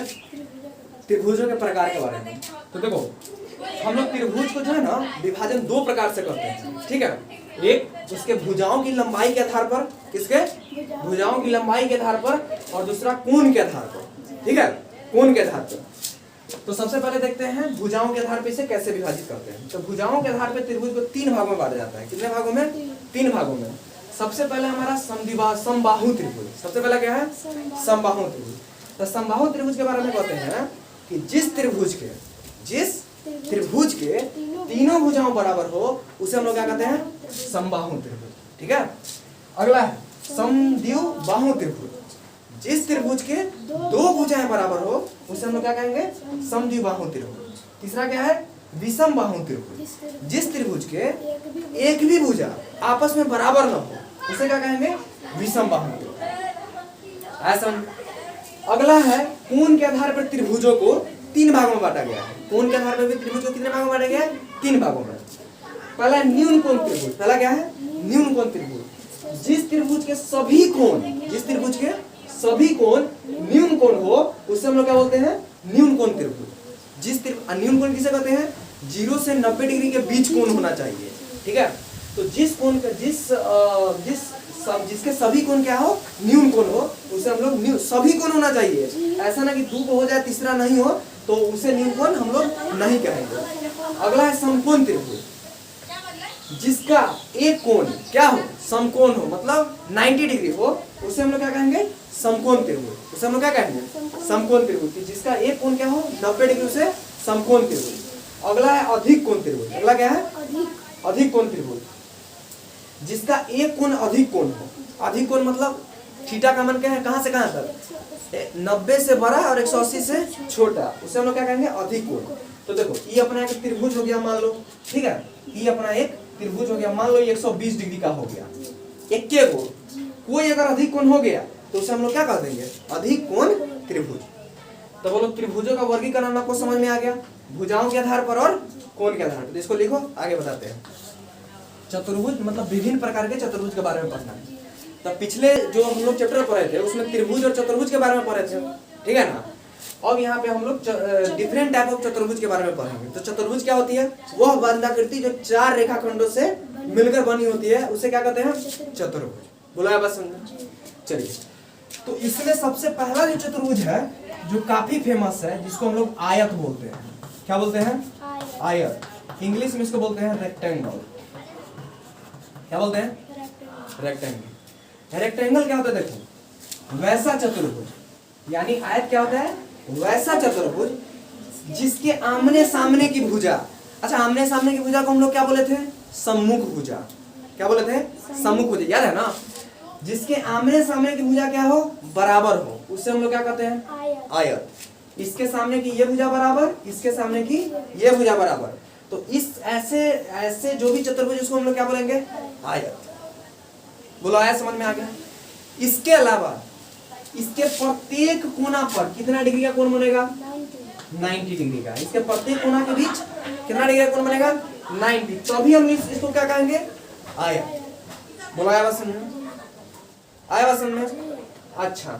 त्रिभुजों के प्रकार के बारे में। तो देखो हम लोग त्रिभुज को जो है ना विभाजन दो प्रकार से करते हैं, ठीक है। एक उसके भुजाओं की लंबाई के आधार पर, किसके भुजाओं की लंबाई के आधार पर, और दूसरा कोण के आधार पर, ठीक है, कोण के आधार पर। तो सबसे पहले देखते हैं भुजाओं के आधार पर इसे कैसे विभाजित करते हैं। तो भुजाओं के आधार पर त्रिभुज को तीन भागों में बांटा जाता है। कितने भागों में? तीन भागों में। सबसे पहले हमारा समबाहु त्रिभुज। सबसे पहला क्या है? समबाहु त्रिभुज। तो समबाहु त्रिभुज के बारे में कहते हैं कि जिस त्रिभुज के तीनों भुजाओं बराबर हो उसे हम लोग क्या कहते हैं? समबाहु त्रिभुज, ठीक है। अगला है समद्विबाहु त्रिभुज। जिस त्रिभुज के दो भुजाएं बराबर हो उसे हम लोग क्या कहेंगे? समद्विबाहु त्रिभुज। तीसरा क्या है? विषमबाहु त्रिभुज। जिस त्रिभुज के एक भी भुजा आपस में बराबर न हो उसे क्या कहेंगे? विषमबाहु त्रिभुज। ऐसा। अगला है कोण के आधार पर त्रिभुजों को तीन भागों में बांटा गया है। कोण के आधार पर भी त्रिभुज को कितने भागों में बांटा गया है? तीन भागों में। पहला न्यून कोण त्रिभुज। पहला क्या है? न्यून कोण त्रिभुज। जिस त्रिभुज के सभी कोण न्यून कोण हो उसे हम लोग क्या बोलते हैं? न्यून कोण त्रिभुज। न्यून कोण किसे कहते हैं? 0 से 90 डिग्री के बीच कोण होना चाहिए, ठीक है। तो जिस कोण का जिसके सभी कोण क्या हो? न्यून कोण हो उसे हम लोग सभी कोण होना चाहिए। ऐसा ना कि दो को हो जाए तीसरा नहीं हो तो उसे न्यून कोण हम लोग नहीं कहेंगे। अगला है समकोण त्रिभुज। जिसका एक कोण क्या हो? समकोण हो, मतलब 90 डिग्री हो उसे हम लोग क्या कहेंगे? समकोण त्रिभुज। उसे हम लोग क्या कहेंगे? समकोण त्रिभुज। जिसका एक कोण क्या हो? 90 डिग्री, उसे समकोण त्रिभुज। अगला है अधिक कोण त्रिभुज। अगला क्या है? अधिक कोण त्रिभुज। जिसका एक कोण अधिक कोण हो। अधिक कोण मतलब थीटा का मान क्या है? कहां से कहां तक? 90 से बड़ा और 180 से छोटा, उसे हम लोग क्या कहेंगे? अधिक कोण। तो देखो ये अपना एक त्रिभुज हो गया मान लो, ठीक है। ये अपना एक त्रिभुज हो गया, मान लो ये 120 डिग्री का हो गया। एक के कोण, कोई अगर अधिक कोण हो गया तो उसे हम लोग क्या कह देंगे? अधिक कोण त्रिभुज। तो बोलो त्रिभुजों का वर्गीकरण आपको समझ में आ गया, भुजाओं के आधार पर और कोण के आधार पर। तो इसको लिखो, आगे बताते हैं। चतुर्भुज मतलब विभिन्न प्रकार के चतुर्भुज के बारे में पढ़ना है। तो पिछले जो हम लोग चैप्टर पढ़े थे उसमें त्रिभुज और चतुर्भुज के बारे में पढ़े थे, ठीक है ना। अब यहाँ पे हम लोग डिफरेंट टाइप ऑफ चतुर्भुज के बारे में पढ़ेंगे। तो चतुर्भुज क्या होती है? वह बंधाकृति जो 4 रेखाखंडों से मिलकर बनी होती है उसे क्या कहते हैं? चतुर्भुज। बोला है बात समझ? चलिए, तो इसमें सबसे पहला जो चतुर्भुज है जो काफी फेमस है, जिसको हम लोग आयत बोलते हैं। क्या बोलते हैं? आयत। इंग्लिश में इसको बोलते हैं रेक्टेंगल। क्या बोलते हैं? रेक्टेंगल। रेक्टेंगल क्या होता है? देखो वैसा चतुर्भुज, यानी आयत क्या होता है? वैसा चतुर्भुज जिसके आमने सामने की भुजा, अच्छा आमने सामने की भुजा को हम लोग क्या बोले थे? सम्मुख भुजा। क्या बोले थे? सम्मुख भुजा, याद है ना। जिसके आमने सामने की भुजा क्या हो? बराबर हो, उससे हम लोग क्या कहते हैं? आयत। इसके सामने की ये भुजा बराबर, इसके सामने की ये भुजा बराबर। तो इस ऐसे जो भी चतुर्भुज उसको हम लोग क्या बोलेंगे? आयत। बोलो आयत समझ में आ गया। इसके अलावा इसके प्रत्येक कोना पर कितना डिग्री का कोण बनेगा? 90 डिग्री का। इसके प्रत्येक कोना के बीच कितना डिग्री का कोण बनेगा? 90। तभी हम इसको क्या कहेंगे? आयत। बोलो आया बात समझ में? आया बात समझ में? अच्छा,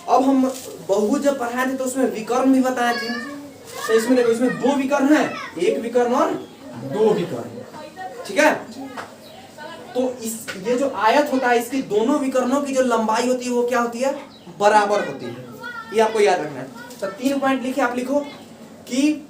अब हम बहुभुज जब पढ़ाए थे तो उसमें विकर्ण भी बताए थे। तो इसमें देखो, इसमें 2 विकर्ण है, एक विकर्ण और 2 विकर्ण, ठीक है। तो ये जो आयत होता है इसकी दोनों विकर्णों की जो लंबाई होती है वो क्या होती है? बराबर होती है। ये आपको याद रखना है। तो 3 पॉइंट लिखे आप, लिखो कि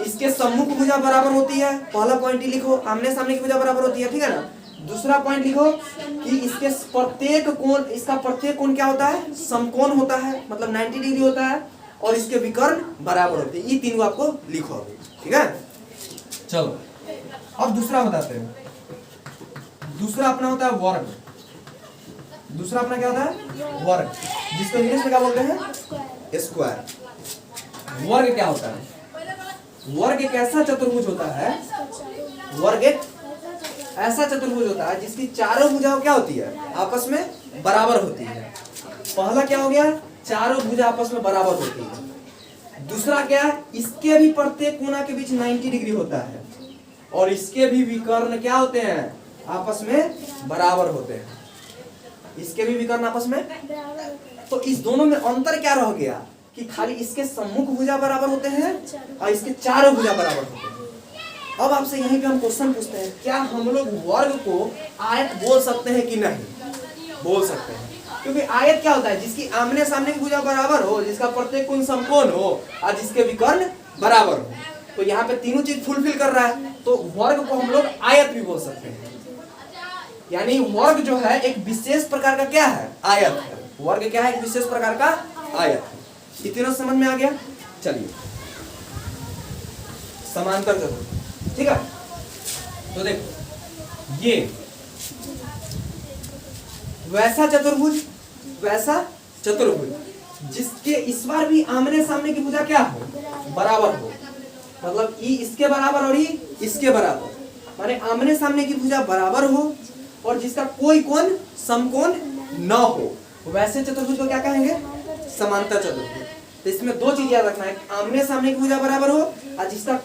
इसके सम्मुख भुजा बराबर होती है। पहला पॉइंट ही लिखो, आमने सामने की भुजा बराबर होती है, ठीक है ना। दूसरा पॉइंट लिखो कि इसके प्रत्येक कोण, इसका प्रत्येक कोण क्या होता है? समकोण होता है, मतलब 90 डिग्री होता है, और इसके विकर्ण बराबर होते हैं। ये तीनों आपको लिखो अभी, ठीक है। चलो अब दूसरा बताते हैं। दूसरा अपना होता है वर्ग। दूसरा अपना क्या होता है? वर्ग, जिसको इंग्लिश में क्या बोलते हैं? स्क्वायर। वर्ग क्या होता है? वर्ग एक ऐसा चतुर्भुज होता है, वर्ग एक ऐसा चतुर्भुज होता है जिसकी चारों भुजाएं क्या होती है? आपस में बराबर होती है। पहला क्या हो गया? चारों भुजा आपस में बराबर होती है। दूसरा क्या है? इसके भी प्रत्येक कोना के बीच 90 डिग्री होता है, और इसके भी विकर्ण क्या होते हैं? आपस में बराबर होते हैं। इसके भी विकर्ण आपस में तो इस दोनों में अंतर क्या रह गया कि खाली इसके सम्मुख भुजा बराबर होते हैं और इसके चारों भुजा बराबर होते हैं। अब आपसे यहीं पे हम क्वेश्चन पूछते हैं, क्या हम लोग वर्ग को आयत बोल सकते हैं कि नहीं? बोल सकते हैं, क्योंकि आयत क्या होता है? जिसकी आमने सामने की भुजा बराबर हो, जिसका प्रत्येक कोण समकोण हो और जिसके विकर्ण बराबर हो। तो यहाँ पे तीनों चीज फुलफिल कर रहा है, तो वर्ग को हम लोग आयत भी बोल सकते हैं। यानी वर्ग जो है एक विशेष प्रकार का क्या है? आयत है। वर्ग क्या है? एक विशेष प्रकार का आयत है। ये तीनों समझ में आ गया? चलिए, समांतर चतुर्भुज, ठीक है। तो देखो, ये वैसा चतुर्भुज, वैसा चतुर्भुज जिसके इस बार भी आमने सामने की भुजा क्या हो? बराबर हो। मतलब ई इसके बराबर और ई इसके बराबर, माने आमने सामने की भुजा बराबर हो और जिसका कोई कोण समकोण न हो, वैसे चतुर्भुज को क्या कहेंगे? समांतर चतुर्भुज। तो इसमें दो चीज याद रखना है, आमने सामने की भुजा बराबर हो और जिसका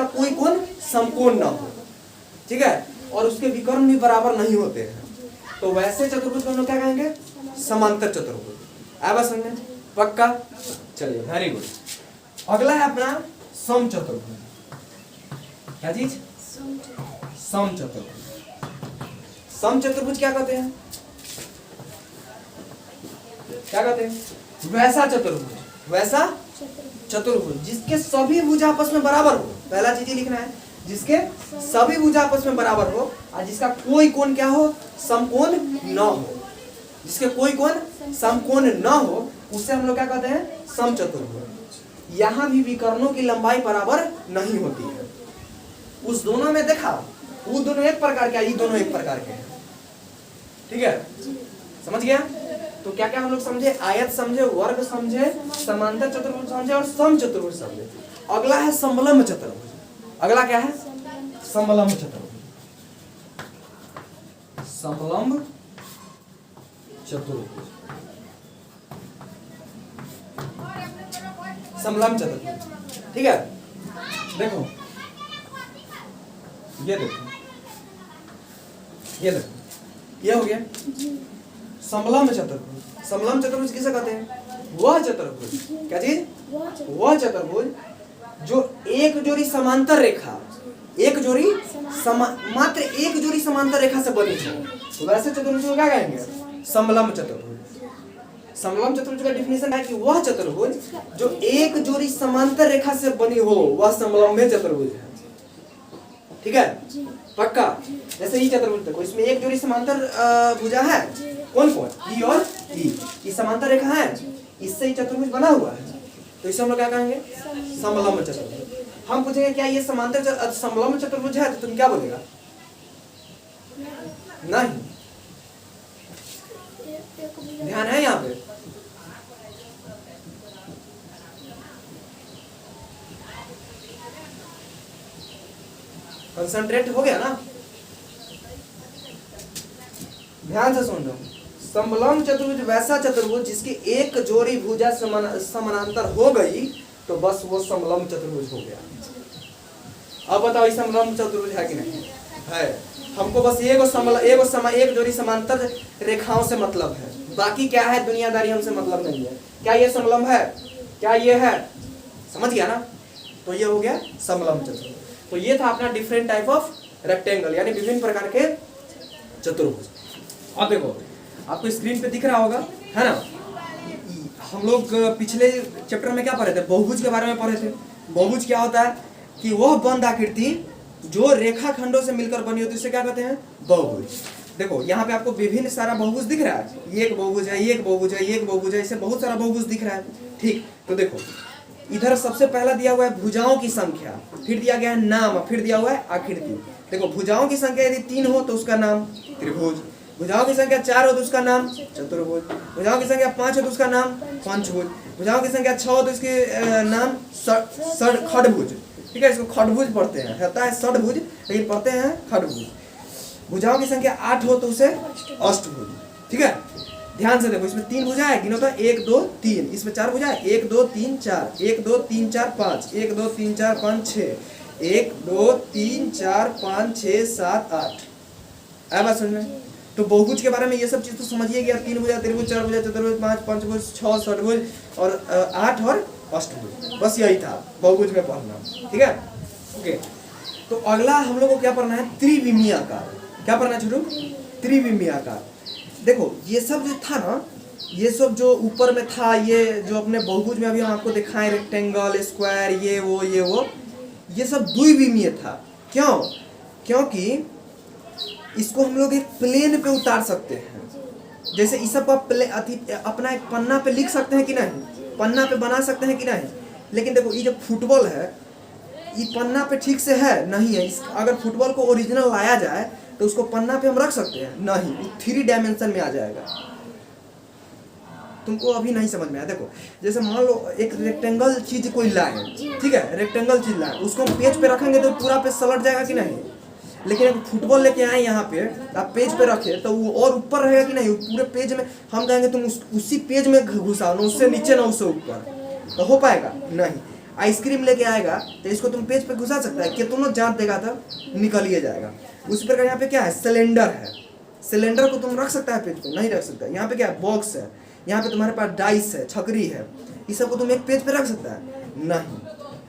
कोई कोण समकोण न हो, ठीक है, और उसके विकर्ण भी बराबर नहीं होते हैं, तो वैसे चतुर्भुज को हम लोग क्या कहेंगे? समांतर चतुर्भुज। आया बात समझ? पक्का? चलिए, वेरी गुड। अगला है अपना सम चतुर्भुज। क्या चीज? सम चतुर्भुज। सम चतुर्भुज क्या कहते हैं? क्या कहते हैं? वैसा चतुर्भुज, वैसा चतुर्भुज जिसके सभी भुजा आपस में बराबर हो। पहला चीज लिखना है, जिसके सभी भुजा आपस में बराबर हो और जिसका कोई कोण क्या हो? समकोण न हो। जिसके कोई कोण समकोण न हो, उससे हम लोग क्या कहते हैं? सम चतुर्भुज। यहाँ भी विकर्णों की लंबाई बराबर नहीं होती है। उस दोनों में देखा, वो दोनों एक प्रकार के, ये दोनों एक प्रकार के हैं, ठीक है, समझ गया? तो क्या क्या हम लोग समझे? आयत समझे, वर्ग समझे, समांतर चतुर्भुज समझे और सम चतुर्भुज समझे। अगला है समलंब चतुर्भुज। अगला क्या है? समलंब चतुर्भुज। समलंब चतुर्भुज, समलंब चतुर्भुज, ठीक है। देखो, ये देखो, ये देखो, ये हो गया समलंब चतुर्भुज। समलंब चतुर्भुज किसे कहते हैं? वह चतुर्भुज, क्या चीज? वह चतुर्भुज जो एक जोड़ी समांतर रेखा, एक जोड़ी मात्र एक जोड़ी समांतर रेखा से बनी है, तो वैसे चतुर्भुज को क्या कहेंगे? समलंब चतुर्भुज। समलंब चतुर्भुज का डिफिनेशन है कि वह चतुर्भुज जो एक जोड़ी समांतर रेखा से बनी हो, वह समलंब चतुर्भुज है, ठीक है, पक्का। जैसे ये चतुर्भुज देखो, इसमें एक जोड़ी समांतर भुजा है, कौन कौन? ई और ई। ये समांतर रेखा है, इससे ये चतुर्भुज बना हुआ है, तो इसे हम लोग क्या कहेंगे? समलंब चतुर्भुज। हम पूछेंगे क्या ये समांतर समलंब चतुर्भुज है, तो तुम क्या बोलेगा? नहीं। ध्यान है यहाँ पे? कंसंट्रेट हो गया ना? ध्यान से सुन लो। समलंब चतुर्भुज वैसा चतुर्भुज जिसकी एक जोड़ी भुजा समानांतर हो गई, तो बस वो समलंब चतुर्भुज हो गया। अब बताओ, ये समलंब चतुर्भुज है कि नहीं? है। हमको बस एक जोड़ी समांतर रेखाओं से मतलब है, बाकी क्या है दुनियादारी हमसे मतलब नहीं है। क्या ये समलंब है? क्या ये है? समझ गया ना? तो ये हो गया समलंब चतुर्भुज। तो ये था अपना डिफरेंट टाइप ऑफ रेक्टेंगल, यानी विभिन्न प्रकार के चतुर्भुज। अब देखो, आपको स्क्रीन पे दिख रहा होगा, है ना? हम लोग पिछले चैप्टर में क्या पढ़े थे? बहुभुज के बारे में पढ़े थे। बहुभुज क्या होता है कि वह बंद आकृति जो रेखा खंडों से मिलकर बनी होती है, उसे क्या कहते हैं? बहुभुज। देखो, यहाँ पे आपको विभिन्न सारा बहुभुज दिख रहा है। ये एक बहुभुज है, ये एक बहुभुज है, ये एक बहुभुज है, इससे बहुत सारा बहुभुज दिख रहा है, ठीक। तो देखो, इधर सबसे पहला दिया हुआ है भुजाओं की संख्या, फिर दिया गया है नाम, फिर दिया हुआ है आकृति। देखो, भुजाओं की संख्या यदि 3 हो तो उसका नाम त्रिभुज, भुजाओं की संख्या 4 हो तो उसका नाम चतुर्भुज, भुजाओं की संख्या 5 हो तो उसका नाम पंचभुज, भुजाओं की संख्या 6 हो तो इसके नाम खडभुज, ठीक है। इसको खडभुज पढ़ते हैं, होता है षडभुज लेकिन पढ़ते हैं खडभुज। भुजाओं की संख्या 8 हो तो उसे अष्टभुज, ठीक है। ध्यान से देखो, इसमें 3 भुजा है, गिनो तो 1 2 3, इसमें 4 भुजा है, 1 2 3 4, 1 2 3 4 5, 1 2 3 4 5 6, 1 2 3 4 5 6 7 8। आया बात समझ में? तो बहुभुज के बारे में ये सब चीज तो समझिए गया, 3 भुजा, त्रिभुज, 4 भुजा, चतुर्भुज, 5 पंचभुज, 6 षटभुज और 8 और अष्टभुज, बस यही था बहुभुज में पढ़ना। ठीक है, ओके। तो अगला हम लोग को क्या पढ़ना है, त्रिविमीय आकार। क्या पढ़ना है छोटू, त्रिविमीय आकार। देखो ये सब जो था ना, ये सब जो ऊपर में था, ये जो अपने बहुभुज में अभी हम आपको दिखाएं, रेक्टेंगल, स्क्वायर, ये वो ये सब द्विविमीय था। क्यों, क्योंकि इसको हम लोग एक प्लेन पे उतार सकते हैं। जैसे इस सब अपना एक पन्ना पे लिख सकते हैं कि नहीं, पन्ना पे बना सकते हैं कि नहीं। लेकिन देखो ये जो फुटबॉल है, ये पन्ना पे ठीक से है नहीं है। अगर फुटबॉल को ओरिजिनल लाया जाए तो उसको पन्ना पे हम रख सकते हैं नहीं, वो 3 डायमेंशन में आ जाएगा। तुमको अभी नहीं समझ में आया। देखो जैसे मान लो एक रेक्टेंगल चीज कोई लाए, ठीक है, रेक्टेंगल चीज लाए, उसको हम पेज पे रखेंगे तो पूरा पे सलट जाएगा कि नहीं। लेकिन अगर फुटबॉल लेके आए यहाँ पे, आप पेज पे रखे तो वो और ऊपर रहेगा कि नहीं, पूरे पेज में हम कहेंगे तुम उसी पेज में घुसाओ, ना उससे नीचे ना उससे ऊपर, तो हो पाएगा नहीं। आइसक्रीम लेके आएगा तो इसको तुम पेज पे घुसा सकता है, कितना जांच देगा तो निकल ही जाएगा। उसी प्रकार यहाँ पे क्या है, सिलेंडर है, सिलेंडर को तुम रख सकता है पेज पे, नहीं रख सकता। यहाँ पे क्या है, बॉक्स है, यहाँ पे तुम्हारे पास डाइस है, छकरी है, इस सब को तुम एक पेज पे रख सकता है नहीं,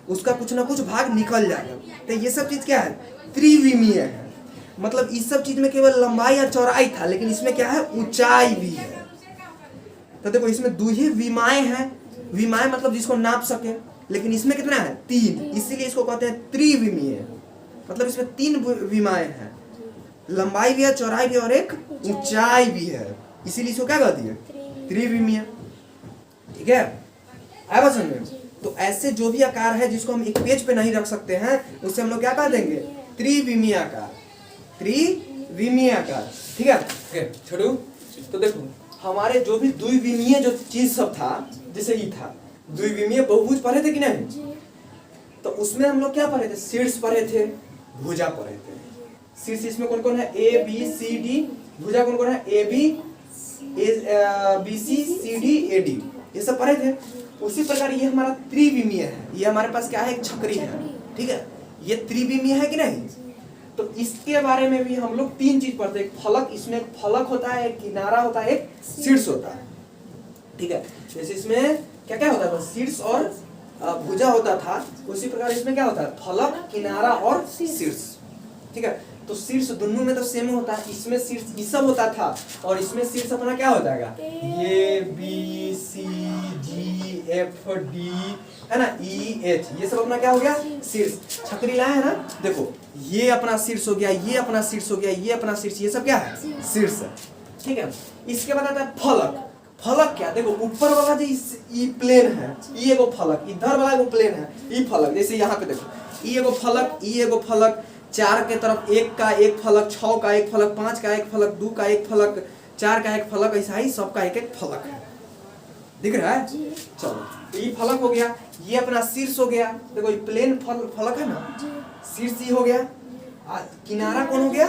उसका कुछ ना कुछ भाग निकल जाएगा। तो ये सब चीज क्या है, त्रिविमीय है। मतलब इस सब चीज में केवल लंबाई या चौड़ाई था, लेकिन इसमें क्या है, ऊंचाई भी है। तो देखो इसमें 2 ही विमाएं हैं, विमाएं मतलब जिसको नाप सके, लेकिन इसमें कितना है, 3, इसीलिए इसको कहते हैं त्रिविमीय। मतलब इसमें 3 विमाएं हैं, लंबाई भी है, चौड़ाई भी और एक ऊंचाई भी है, इसीलिए इसको क्या कहती है, त्रिविमीय। ठीक है, आया बात समझ में। तो ऐसे जो भी आकार है जिसको हम एक पेज पे नहीं रख सकते हैं, उससे हम लोग क्या कह देंगे, त्रिविमीय आकार, त्रिविमीय आकार। ठीक है छोटू। तो देखो हमारे जो भी द्विविमीय जो चीज सब था, जैसे ये था द्विविमीय बहुभुज पढ़े थे कि नहीं। तो उसमें हम लोग क्या पढ़े थे, शीर्ष पढ़े थे, भुजा पढ़े थे। शीर्ष इसमें कौन कौन है, ए बी सी डी। भुजा कौन कौन है, A B C C D A D, ये सब पढ़े थे। उसी प्रकार ये हमारा त्रिविमीय है, ये हमारे पास क्या है, एक छकरी है। ठीक है, ये त्रिविमीय है कि नहीं। तो इसके बारे में भी हम लोग 3 चीज पढ़ते हैं, एक फलक, इसमें एक फलक होता है, एक किनारा होता है, एक शीर्ष होता है। ठीक है, जैसे इसमें क्या क्या होता था, शीर्ष और भुजा होता था, उसी प्रकार इसमें क्या होता है, फलक, किनारा और शीर्ष। ठीक है, तो शीर्ष दोनों में तो सेम होता है, इसमें शीर्ष ये सब होता था और इसमें शीर्ष अपना क्या हो जाएगा, A B C G F D, है ना, ई एच, ये सब अपना क्या हो गया, शीर्ष। छकरी लाए है ना, देखो ये अपना शीर्ष हो गया, ये अपना शीर्ष हो गया, ये अपना शीर्ष, ये सब क्या है, शीर्ष है। ठीक है, इसके बाद आता है फलक। फलक क्या, देखो ऊपर वाला जो ये प्लेन है, ये एगो फलक, इधर वाला एगो प्लेन है, ये फलक। जैसे यहाँ पे देखो ये एगो फलक, ये एगो फलक, 4 के तरफ 1 का एक फलक, 6 का एक फलक, 5 का एक फलक, 2 का एक फलक, 4 का एक फलक, ऐसा ही सबका एक एक फलक है। दिख रहा है, चलो ये फलक हो गया, ये अपना शीर्ष हो गया। देखो ये प्लेन फलक है ना, शीर्ष ये हो गया, किनारा कौन हो गया,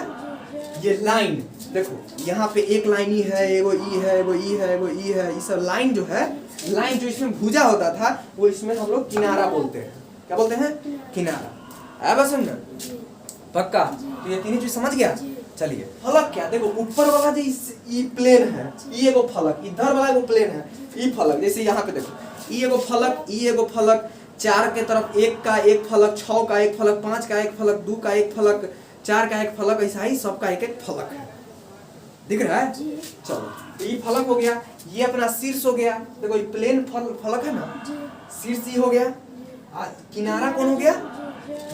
ये लाइन। देखो यहाँ पे एक लाइन ही है, एगो ई है, एगो ई है, एगो ई है, ये सब लाइन जो है, लाइन जो इसमें भुजा होता था, वो इसमें हम लोग किनारा बोलते हैं। क्या बोलते हैं, किनारा। बस समझ पक्का। तो ये 3 चीज समझ गया। चलिए फलक क्या, देखो ऊपर वाला जो ये प्लेन है, ये एगो फलक, इधर वाला एगो प्लेन है, ये फलक। जैसे यहाँ पे देखो ये एगो फलक, ये एगो फलक, 4 के तरफ 1 का एक फलक, 6 का एक फलक, 5 का एक फलक, 2 का एक फलक, 4 का एक फलक, ऐसा ही सबका एक एक फलक है। दिख रहा है, चलो ये फलक हो गया, ये अपना शीर्ष हो गया। देखो ये प्लेन फलक है ना, शीर्ष ये हो गया, किनारा कौन हो गया,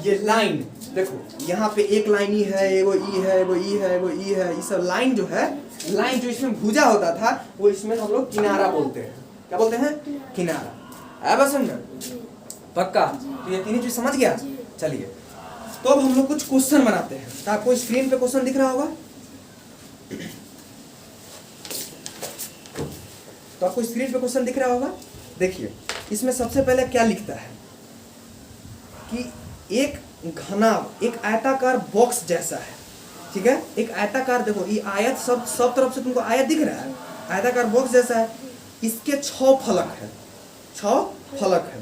ये लाइन। देखो यहाँ पे एक लाइन ही है, एगो ई है, एगो ई है, एगो ई है, ये सब लाइन जो है, लाइन जो इसमें भुजा होता था, वो इसमें हम लोग किनारा बोलते हैं। क्या बोलते हैं, किनारा। बस समझ पक्का। तो ये 3 चीज समझ गया। चलिए तो अब हम लोग कुछ क्वेश्चन बनाते हैं। तो आपको स्क्रीन पे क्वेश्चन दिख रहा होगा, तो आपको स्क्रीन पे क्वेश्चन दिख रहा होगा। देखिए इसमें सबसे पहले क्या लिखता है कि एक घना, एक आयताकार बॉक्स जैसा है। ठीक है, एक आयताकार, देखो ये आयत सब तरफ से तुमको आयत दिख रहा है, आयताकार बॉक्स जैसा है। इसके 6 फलक है, 6 फलक है।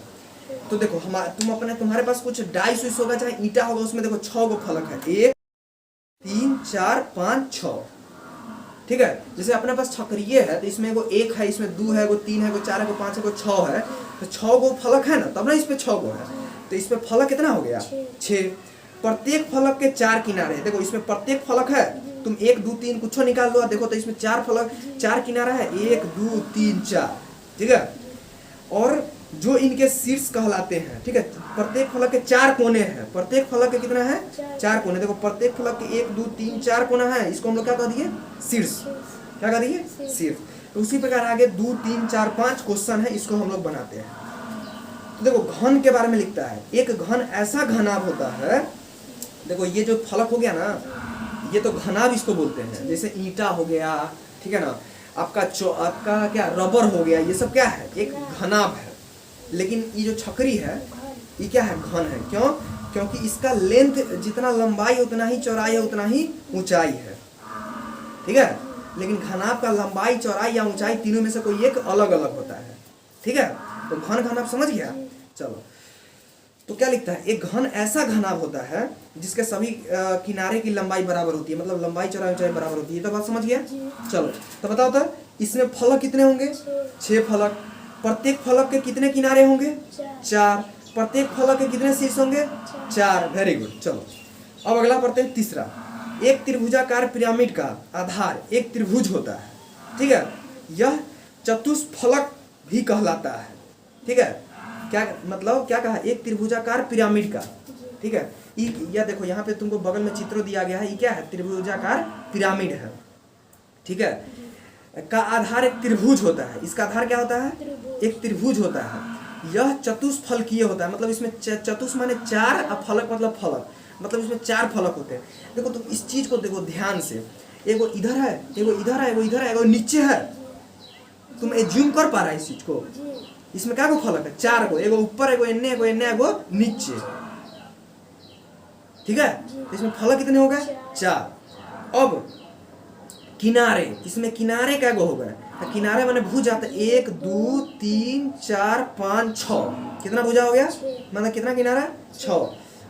तो देखो तुम्हारे पास कुछ डाइस उइस होगा, चाहे ईटा होगा, उसमें देखो 6 गो फलक है, 1 3 4 5 6। ठीक है। जैसे अपने पास चक्रीय है तो इसमें एगो 1 है, इसमें 2 है, एगो 3 है, एगो 4 है, एगो 5 है, एगो 6 है, तो 6 गो फलक है ना, तब ना इस पे 6 गो है, तो इस पे फलक कितना हो गया 6। प्रत्येक फलक के 4 किनारे है, देखो इसमें प्रत्येक फलक है, तुम 1 2 3 कुछ निकाल लो, देखो तो इसमें 4 फलक 4 किनारा है, 1 2 3 4, ठीक है। और जो इनके शीर्ष कहलाते हैं, ठीक है, प्रत्येक फलक के 4 कोने हैं, प्रत्येक फलक के कितना है 4 कोने, देखो प्रत्येक फलक के 1 2 3 4 कोना है, इसको हम लोग क्या कह दिए शीर्ष, क्या कह दिए शीर्ष। तो उसी प्रकार आगे 2 3 4 5 क्वेश्चन है, इसको हम लोग बनाते हैं। तो देखो घन के बारे में लिखता है, एक घन ऐसा घनाभ होता है, देखो ये जो फलक हो गया ना, ये तो घनाभ इसको बोलते हैं, जैसे ईंटा हो गया, ठीक है ना, आपका क्या रबर हो गया, ये सब क्या है एक घनाभ है। लेकिन ये जो छकरी है ये क्या है घन है, क्यों? क्योंकि इसका लेंथ जितना लंबाई उतना ही चौड़ाई है, उतना ही ऊंचाई है, ठीक है। लेकिन घनाभ का लंबाई चौड़ाई या ऊंचाई तीनों में से कोई एक अलग अलग होता है, ठीक है। तो घन घनाभ समझ गया। चलो तो क्या लिखता है, एक घन ऐसा घनाभ होता है जिसके सभी किनारे की लंबाई बराबर होती है, मतलब लंबाई चौड़ाई ऊंचाई बराबर होती है। तो बात समझ गया। चलो तो बताओ तो इसमें फलक कितने होंगे 6 फलक। प्रत्येक फलक के कितने किनारे होंगे 4। प्रत्येक फलक के कितने शीर्ष होंगे 4। Very good. चलो अब अगला पढ़ते हैं तीसरा। एक त्रिभुजाकार पिरामिड का आधार एक त्रिभुज होता है, ठीक है। यह चतुष्फलक भी कहलाता है, ठीक है। क्या मतलब क्या कहा, एक त्रिभुजाकार पिरामिड का, ठीक है। यह देखो यहाँ पे तुमको बगल में चित्र दिया गया है, ये क्या है त्रिभुजाकार पिरामिड है, ठीक है। का आधार एक त्रिभुज होता है, इसका आधार क्या होता है एक त्रिभुज होता है। यह चतुष्फलकीय होता है, मतलब इसमें चतुष माने 4 और फलक मतलब फलक, मतलब इसमें 4 फलक होते हैं। देखो तुम इस चीज को देखो ध्यान से, एगो इधर है, एगो इधर है, एगो इधर है, एगो नीचे है। तुम एज्यूम कर पा रहा है इस चीज को, इसमें क्या गो फलक है 4 गो, एगो ऊपर, एगो एन्ने, एगो नीचे, ठीक है। इसमें फलक कितने हो गए 4। अब किनारे, इसमें किनारे क्या गो हो गए, तो किनारे माने भुजा, तो 1 2 3 4 5 6, कितना भुजा हो गया, मतलब कितना किनारा 6।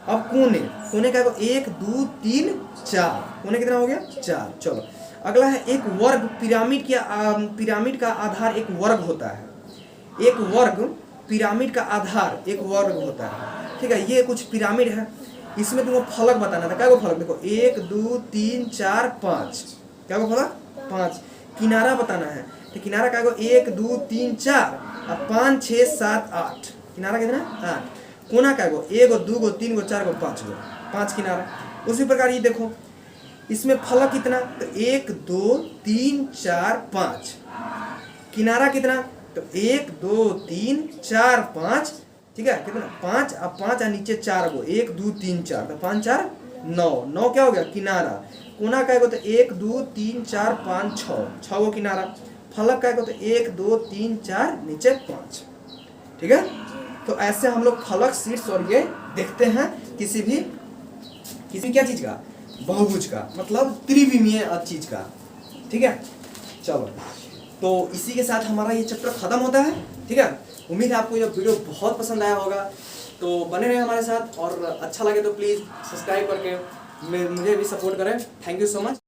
अब कोने, कोने क्या गो 1 2 3 4, कोने कितना हो गया 4। चलो अगला है एक वर्ग। पिरामिड का आधार एक वर्ग होता है, एक वर्ग पिरामिड का आधार एक वर्ग होता है, ठीक है। ये कुछ पिरामिड है, इसमें तुमको फलक बताना था, क्या गो फलक, देखो 1 2 3 4 5, क्या गो फलक 5। किनारा बताना है, तो किनारा क्या गो 1 2 3 4 और 5 6 7 8, किनारा कितना 8। कोना क्या गो 1 2 3 4 5 गो, 5 किनारा। उसी प्रकार ये देखो इसमें फलक कितना, तो 1 2 3 4 5, किनारा कितना, तो 1 2 3 4 5, ठीक है। कितना 5 और 5 और नीचे 4 गो, 1 2 3 4, तो 5 4 9, 9 क्या हो गया किनारा। कोना का तो 1 2 3 4 5 6 गो किनारा। फलक का तो 1 2 3 4 नीचे 5, ठीक है। तो ऐसे हम लोग फलक शीर्ष और ये देखते हैं किसी क्या चीज का, बहुभुज का, मतलब त्रिविमीय चीज का, ठीक है। चलो तो इसी के साथ हमारा ये चैप्टर खत्म होता है, ठीक है। उम्मीद है आपको ये वीडियो बहुत पसंद आया होगा, तो बने रहे हमारे साथ, और अच्छा लगे तो प्लीज़ सब्सक्राइब करके मुझे भी सपोर्ट करें। Thank you so much.